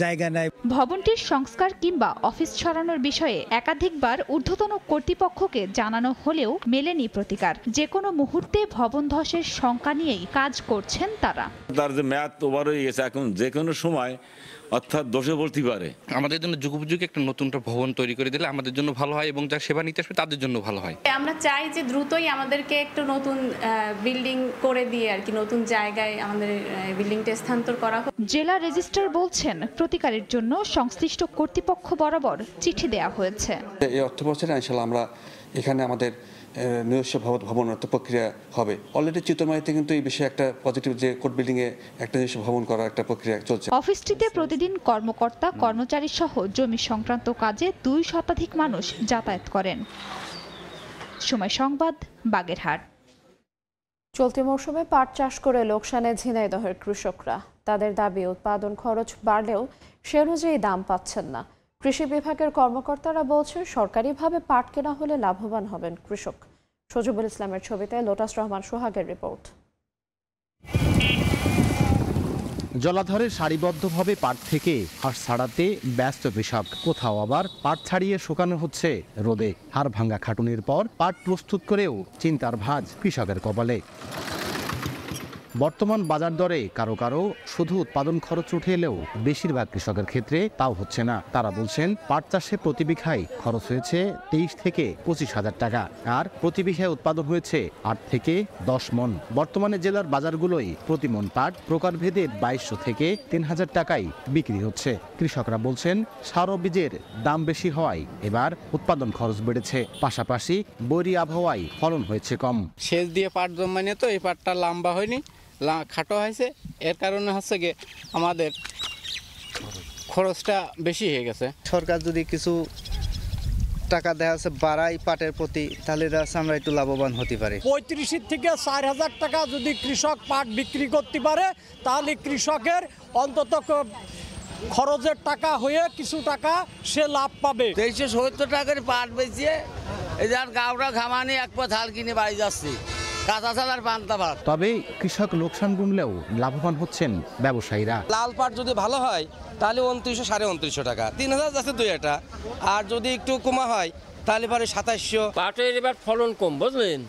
জায়গা নাই।
ভবনটির সংস্কার কিংবা অফিস সরানোর বিষয়ে একাধিকবার ঊর্ধ্বতন কর্তৃপক্ষকে জানানো হলেও মেলেনি প্রতিকার। যে কোনো মুহূর্তে ভবন ধসের শঙ্কা নিয়েই কাজ করছেন তারা।
তার যে মেয়াদ ওভার হয়ে গেছে, এখন যে কোনো সময়
অর্থাৎ দোষে বলতে পারে।
আমাদের জন্য যুগোপযোগী একটা নতুন ভবন তৈরি করে দিলে আমাদের জন্য ভালো হয় এবং যারা সেবা নিতে আসবে তাদের জন্য ভালো হয়।
আমরা চাই যে দ্রুতই আমাদেরকে একটু নতুন বিল্ডিং করে দিয়ে আর কি নতুন জায়গায় আমাদের বিল্ডিংটা স্থানান্তর করা হোক।
জেলা রেজিস্ট্রার বলছেন প্রতিকারের জন্য সংশ্লিষ্ট কর্তৃপক্ষ বরাবর চিঠি দেওয়া হয়েছে।
এই অর্থ বছরে ইনশাআল্লাহ আমরা এখানে আমাদের নিজস্ব ভবনের প্রক্রিয়া হবে। অলরেডি চিত্রমাইতে কিন্তু এই বিষয়ে একটা পজিটিভ যে কোর্ট বিল্ডিং এ একটা নিজস্ব ভবন করার একটা প্রক্রিয়া চলছে।
অফিসটিতে প্রতিদিন কর্মকর্তা কর্মচারী সহ জমি সংক্রান্ত কাজে 2 শতাধিক মানুষ যাতায়াত করেন। সময় সংবাদ, বাগেরহাট।
চলতি মৌসুমে পাট চাষ করে লোকসানে ঝিনাইদহের কৃষকরা। তাদের দাবি উৎপাদন খরচ বাড়লেও সে অনুযায়ী দাম পাচ্ছেন না। কৃষি বিভাগের কর্মকর্তারা বলছেন সরকারিভাবে পাট কেনা হলে লাভবান হবেন কৃষক। সজিবুল ইসলামের ছবিতে লোটাস রহমান সোহাগের রিপোর্ট।
জলাধারে সারিবদ্ধভাবে পাট থেকে হাঁস ছাড়াতে ব্যস্ত কৃষক। কোথাও আবার পাট ছাড়িয়ে শুকানো হচ্ছে রোদে। হাড় ভাঙা খাটুনির পর পাট প্রস্তুত করেও চিন্তার ভাঁজ কৃষকের কপালে। বর্তমান বাজার দরে কারো কারো শুধু উৎপাদন খরচ উঠে এলেও বেশিরভাগ কৃষকের ক্ষেত্রে তাও হচ্ছে না। তারা বলছেন পাট চাষে প্রতি বিঘায় খরচ হয়েছে 23 থেকে 25,000 টাকা, আর প্রতি বিঘায় উৎপাদন হয়েছে 8 থেকে 10 মন। বর্তমানে জেলার বাজারগুলোই প্রতি মন পাট প্রকারভেদে 2200 থেকে 3000 টাকায় বিক্রি হচ্ছে। কৃষকরা বলছেন সার ও বীজের দাম বেশি হওয়ায় এবার উৎপাদন খরচ বেড়েছে, পাশাপাশি বৈরী আবহাওয়ায় ফলন হয়েছে কম।
সেচ দিয়ে পাট জন্মানে তো এই পাটটা লম্বা হয়নি, খাটো হয়েছে, এর কারণে হচ্ছে গিয়ে আমাদের খরচটা বেশি হয়ে গেছে।
সরকার যদি কিছু টাকা দেওয়া আছে বাড়াই পাটের প্রতি, তাহলে আমরা একটু লাভবান হতে পারি।
35 থেকে 4000 টাকা যদি কৃষক পাট বিক্রি করতে পারে তাহলে কৃষকের অন্তত খরচের টাকা হয়ে কিছু টাকা সে লাভ পাবে।
370 টাকার পাট বেচিয়ে এদের গাওরা ঘামানি এক পথ হাল কিনে বাড়ি যাচ্ছে।
তবে কৃষক লোকসান গুনলেও লাভবান হচ্ছেন ব্যবসায়ীরা।
লাল পাট যদি ভালো হয় তাহলে 2900 2950 টাকা, 3000 যাচ্ছে 2 একটা, আর যদি একটু কমা হয় তাহলে পরে 2700।
পাটের এবার ফলন কম, বুঝলেন,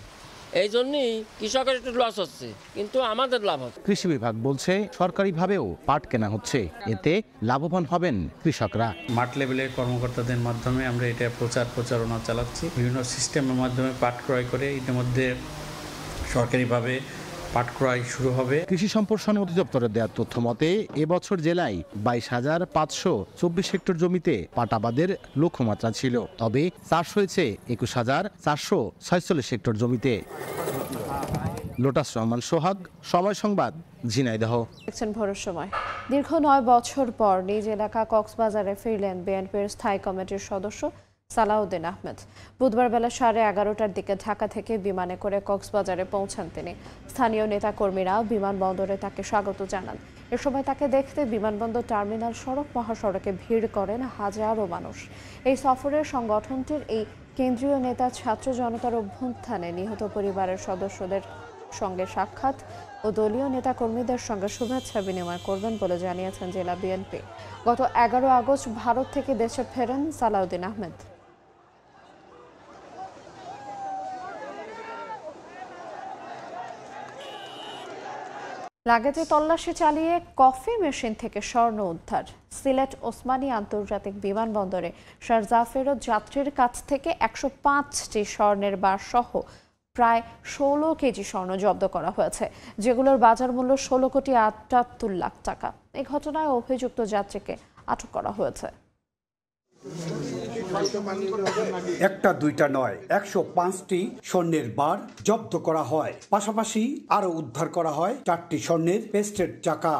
এই জন্যই কৃষকের একটু লস হচ্ছে, কিন্তু আমাদের লাভ হচ্ছে।
কৃষি বিভাগ বলছে সরকারিভাবেও পাট কেনা হচ্ছে, এতে লাভবান হবেন কৃষকরা।
মাঠ লেভেলের কর্মকর্তাদের মাধ্যমে আমরা এটা প্রচারণা চালাচ্ছি। বিভিন্ন সিস্টেমের মাধ্যমে পাট ক্রয় করে ইতিমধ্যে সরকারিভাবে পাট ক্রয় শুরু হবে।
কৃষি সম্প্রসারণ অধিদপ্তরের দেওয়া তথ্য মতে এবছর জেলায় 22,524 হেক্টর জমিতে পাট আবাদের লক্ষ্যমাত্রা ছিল, তবে চাষ হয়েছে 21,446 হেক্টর জমিতে। লোটাস রহমান সোহাগ, সময় সংবাদ, ঝিনাইদহ।
দেখছেন ভোরের সময়। দীর্ঘ 9 বছর পর নিজ এলাকা কক্সবাজারে ফিরলেন বিএনপির স্থায়ী কমিটির সদস্য সালাউদ্দিন আহমেদ। বুধবার বেলা 11:30টার দিকে ঢাকা থেকে বিমানে করে কক্সবাজারে পৌঁছান তিনি। স্থানীয় নেতাকর্মীরা বিমানবন্দরে তাকে স্বাগত জানান। এ সময় তাকে দেখতে বিমানবন্দর টার্মিনাল সড়ক মহাসড়কে ভিড় করেন হাজারো মানুষ। এই সফরের সংগঠনটির এই কেন্দ্রীয় নেতা ছাত্র জনতার অভ্যুত্থানে নিহত পরিবারের সদস্যদের সঙ্গে সাক্ষাৎ ও দলীয় নেতাকর্মীদের সঙ্গে শুভেচ্ছা বিনিময় করবেন বলে জানিয়েছেন জেলা বিএনপি। গত 11 আগস্ট ভারত থেকে দেশে ফেরেন সালাউদ্দিন আহমেদ। লাগেজে তল্লাশি চালিয়ে কফি মেশিন থেকে স্বর্ণ উদ্ধার। সিলেট ওসমানী আন্তর্জাতিক বিমানবন্দরে শারজাহ ফেরত যাত্রীর কাছ থেকে 105টি স্বর্ণের বার সহ প্রায় 16 কেজি স্বর্ণ জব্দ করা হয়েছে, যেগুলোর বাজার মূল্য 16 কোটি 78 লাখ টাকা। এই ঘটনায় অভিযুক্ত যাত্রীকে আটক করা হয়েছে।
একটা দুইটা নয়, 105টি স্বর্ণের বার জব্দ করা হয়। পাশাপাশি আরো উদ্ধার করা হয় 4টি স্বর্ণের পেস্টেড চাকা।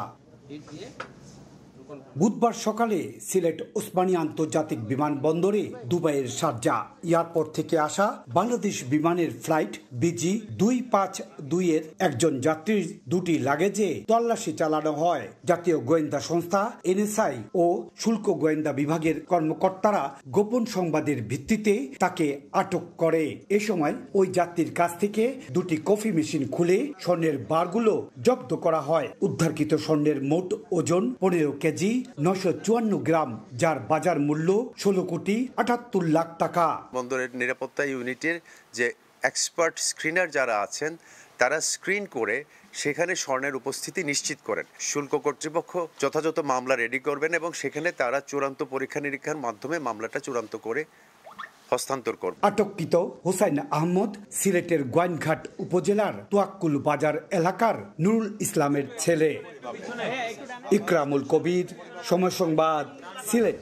বুধবার সকালে সিলেট ওসমানী আন্তর্জাতিক বিমানবন্দরে দুবাইয়ের শারজাহ এয়ারপোর্ট থেকে আসা বাংলাদেশ বিমানের ফ্লাইট বিজি 252 এর একজন যাত্রীর 2টি লাগেজে তল্লাশি চালানো হয়। জাতীয় গোয়েন্দা সংস্থা এনএসআই ও শুল্ক গোয়েন্দা বিভাগের কর্মকর্তারা গোপন সংবাদের ভিত্তিতে তাকে আটক করে। এ সময় ওই যাত্রীর কাছ থেকে 2টি কফি মেশিন খুলে স্বর্ণের বারগুলো জব্দ করা হয়। উদ্ধারকৃত স্বর্ণের মোট ওজন 15 কেজি 954 গ্রাম, যার বাজার মূল্য 16 কোটি 78 লাখ টাকা।
বন্দরের নিরাপত্তা ইউনিটের যে এক্সপার্ট স্ক্রিনার যারা আছেন তারা স্ক্রিন করে
সেখানে স্বর্ণের উপস্থিতি নিশ্চিত করেন। শুল্ক কর্তৃপক্ষ যথাযথ মামলা রেডি করবেন এবং সেখানে তারা চূড়ান্ত পরীক্ষা নিরীক্ষার মাধ্যমে মামলাটা চূড়ান্ত করে হস্তান্তর করবে।
আটককৃত হোসাইন আহমদ সিলেটের গোয়াইনঘাট উপজেলার তোয়াক্কুল বাজার এলাকার নুরুল ইসলামের ছেলে। ইকরামুল কবির, সময় সংবাদ, সিলেট।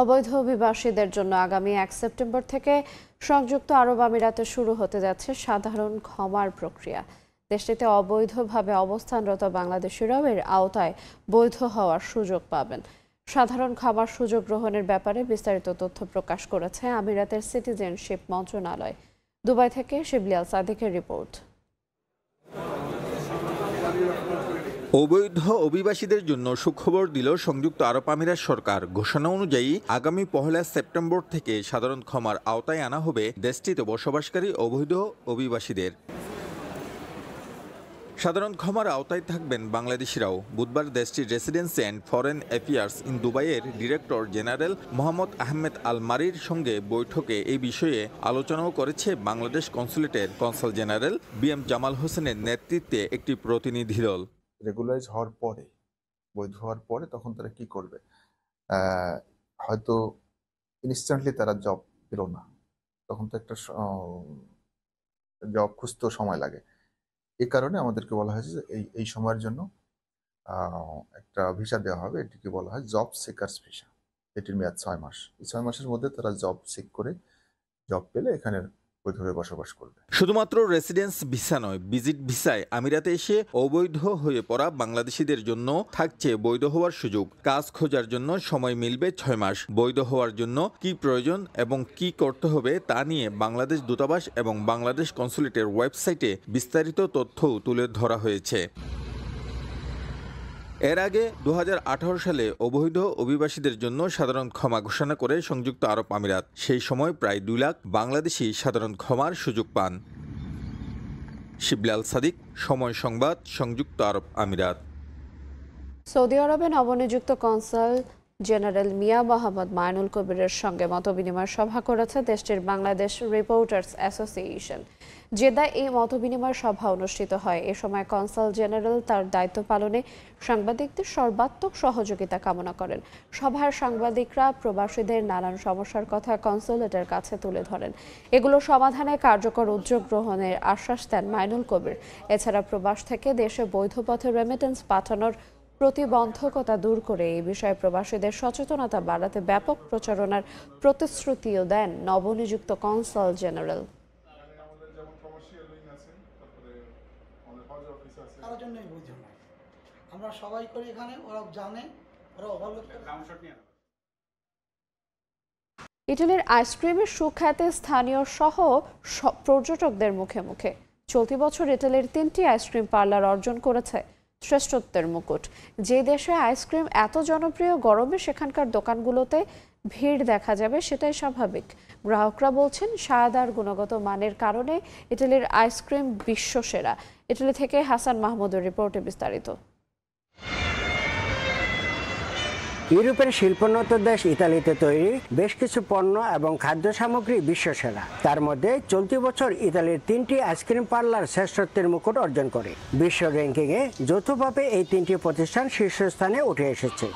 অবৈধ অভিবাসীদের জন্য আগামী 1 সেপ্টেম্বর থেকে সংযুক্ত আরব আমিরাতে শুরু হতে যাচ্ছে সাধারণ ক্ষমার প্রক্রিয়া। দেশটিতে অবৈধভাবে অবস্থানরত বাংলাদেশিরাও এর আওতায় বৈধ হওয়ার সুযোগ পাবেন। সাধারণ ক্ষমার সুযোগ গ্রহণের ব্যাপারে বিস্তারিত তথ্য প্রকাশ করেছে আমিরাতের সিটিজেনশিপ মন্ত্রণালয়। দুবাই থেকে শিবলি আল সাদিকের রিপোর্ট।
অবৈধ অভিবাসীদের জন্য সুখবর দিল সংযুক্ত আরব আমিরাত সরকার। ঘোষণা অনুযায়ী আগামী 1 সেপ্টেম্বর থেকে সাধারণ ক্ষমার আওতায় আনা হবে দেশটিতে বসবাসকারী অবৈধ অভিবাসীদের। সাধারণ ক্ষমার আওতায় থাকবেন বাংলাদেশিরাও। বুধবার দেশটির residency and foreign affairs in দুবাইয়ের ডিরেক্টর জেনারেল মোহাম্মদ আহমেদ আল মারির সঙ্গে বৈঠকে এই বিষয়ে আলোচনাও করেছে বাংলাদেশ কনসুলেটের কনসাল জেনারেল BM জামাল হোসেনের নেতৃত্বে একটি প্রতিনিধি দল।
রেগুলারাইজ হওয়ার পরে, বৈধ হওয়ার পরে তখন তারা কি করবে? হয়তো ইনস্ট্যান্টলি তারা জব পেল না, তখন তো একটা জব খুঁজতেও সময় লাগে। এই কারণে আমাদেরকে বলা হয়েছে যে এই সময়ের জন্য একটা ভিসা দেওয়া হবে, এটিকে বলা হয় জব সিকার্স ভিসা। এটির মেয়াদ 6 মাস। এই 6 মাসের মধ্যে তারা জব সিক করে জব পেলে এখানে বৈধভাবে বসবাস করবে।
শুধুমাত্র রেসিডেন্স ভিসা নয়, ভিজিট ভিসায় আমিরাতে এসে অবৈধ হয়ে পড়া বাংলাদেশিদের জন্য থাকছে বৈধ হওয়ার সুযোগ। কাজ খোঁজার জন্য সময় মিলবে 6 মাস। বৈধ হওয়ার জন্য কি প্রয়োজন এবং কি করতে হবে তা নিয়ে বাংলাদেশ দূতাবাস এবং বাংলাদেশ কনসুলেটের ওয়েবসাইটে বিস্তারিত তথ্য তুলে ধরা হয়েছে। এর আগে 2018 সালে অবৈধ অভিবাসীদের জন্য সাধারণ ক্ষমা ঘোষণা করে সংযুক্ত আরব আমিরাত। সেই সময় প্রায় 2 লাখ বাংলাদেশি সাধারণ ক্ষমার সুযোগ পান। শিবলি আল সাদিক, সময় সংবাদ, সংযুক্ত আরব আমিরাত।
সৌদি আরবে নবনিযুক্ত কনসাল জেনারেল মিয়া মোহাম্মদ মাইনুল কবিরের সঙ্গে মতবিনিময় সভা করেছে দেশটির বাংলাদেশ রিপোর্টার্স অ্যাসোসিয়েশন। জেদ্দায় এই মতবিনিময় সভা অনুষ্ঠিত হয়। এ সময় কনসাল জেনারেল তার দায়িত্ব পালনে সাংবাদিকদের সর্বাত্মক সহযোগিতা কামনা করেন। সভার সাংবাদিকরা প্রবাসীদের নানান সমস্যার কথা কনসুলেটের কাছে তুলে ধরেন। এগুলো সমাধানে কার্যকর উদ্যোগ গ্রহণের আশ্বাস দেন মাইনুল কবির। এছাড়া প্রবাস থেকে দেশে বৈধ পথে রেমিটেন্স পাঠানোর প্রতিবন্ধকতা দূর করে এই বিষয়ে প্রবাসীদের সচেতনতা বাড়াতে ব্যাপক প্রচারণার প্রতিশ্রুতিও দেন নবনিযুক্ত কনসাল জেনারেল।
আমরা সবাই করি এখানে, ওরা জানে, ওরা ওভারলোড করে।
ইটালির আইসক্রিমের সুখ্যাতি স্থানীয় সহ পর্যটকদের মুখে মুখে। চলতি বছর ইটালির 3টি আইসক্রিম পার্লার অর্জন করেছে শ্রেষ্ঠত্বের মুকুট। যে দেশে আইসক্রিম এত জনপ্রিয়, গরমে সেখানকার দোকানগুলোতে ভিড় দেখা যাবে সেটাই স্বাভাবিক। গ্রাহকরা বলছেন স্বাদ আর গুণগত মানের কারণে ইটালির আইসক্রিম বিশ্বসেরা। ইটালি থেকে হাসান মাহমুদের রিপোর্টে বিস্তারিত।
ইউরোপের শিল্পোন্নত দেশ ইতালিতে তৈরি বেশ কিছু পণ্য এবং খাদ্য সামগ্রী বিশ্বসেরা। তার মধ্যে চলতি বছর ইতালির 3টি আইসক্রিম পার্লার শ্রেষ্ঠত্বের মুকুট অর্জন করে। বিশ্ব র্যাঙ্কিংয়ে যৌথভাবে এই 3টি প্রতিষ্ঠান শীর্ষস্থানে উঠে এসেছে।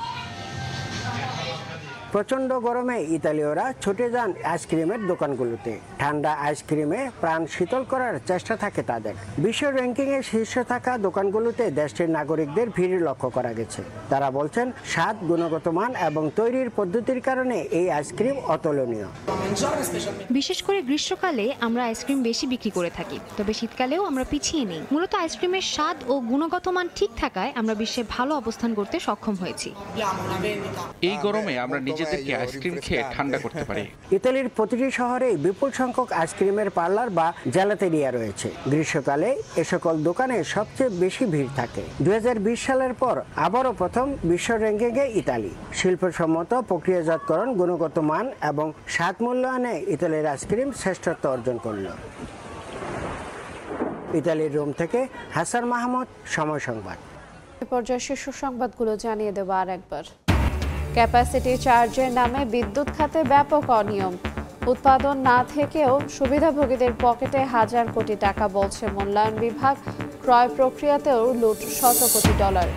প্রচণ্ড গরমে ইতালীয়রা ছুটে যান আইসক্রিমের দোকানগুলোতে। ঠান্ডা আইসক্রিমে প্রাণ শীতল করার চেষ্টা থাকে তাদের। বিশ্ব র্যাঙ্কিংয়ে শীর্ষে থাকা দোকানগুলোতে দেশটির নাগরিকদের ভিড় লক্ষ্য করা গেছে। তারা বলছেন স্বাদ, গুণগত মান এবং তৈরির পদ্ধতির কারণে এই আইসক্রিম অতুলনীয়।
বিশেষ করে গ্রীষ্মকালে আমরা আইসক্রিম বেশি বিক্রি করে থাকি, তবে শীতকালেও আমরা পিছিয়ে নেই। মূলত আইসক্রিমের স্বাদ ও গুণগত মান ঠিক থাকায় আমরা বিশ্বে ভালো অবস্থান করতে সক্ষম হয়েছি।
এই গরমে আমরা নিজেদেরকে আইসক্রিম খেয়ে ঠান্ডা করতে পারি।
ইতালির প্রতিটি শহরে বিপুল সংখ্যক আইসক্রিমের পার্লার বা জেলাতেরিয়া রয়েছে। গ্রীষ্মকালে এ সকল দোকানে সবচেয়ে বেশি ভিড় থাকে। 2020 সালের পর আবারও প্রথম বিশ্ব র্যাঙ্কিংয়ে ইতালি। শিল্পসম্মত প্রক্রিয়াজাতকরণ, গুণগত মান এবং স্বাদ মূল্যায়নে ইতালির আইসক্রিম শ্রেষ্ঠত্ব অর্জন করল। ইতালির রোম থেকে হাসান মাহমুদ, সময় সংবাদ।
এই পর্যায়ে শীর্ষ সংবাদগুলো জানিয়ে দেব আর একবার। ক্যাপাসিটি চার্জের নামে বিদ্যুৎ খাতে ব্যাপক অনিয়ম। উৎপাদন না থেকেও সুবিধাভোগীদের পকেটে হাজার কোটি টাকা বলছে মূল্যায়ন বিভাগ। ক্রয় প্রক্রিয়াতেও লুট শত কোটি ডলার।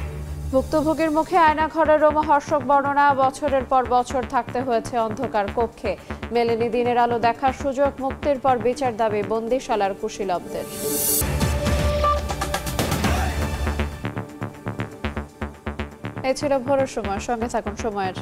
ভুক্তভোগীর মুখে আয়নাঘরের রোমহর্ষক বর্ণনা। বছরের পর বছর থাকতে হয়েছে অন্ধকার কক্ষে, মেলেনি দিনের আলো দেখার সুযোগ। মুক্তির পর বিচার দাবি বন্দিশালার কুশীলবদের। এই ছিল ভোরের সময়, সঙ্গে থাকুন সময়ের।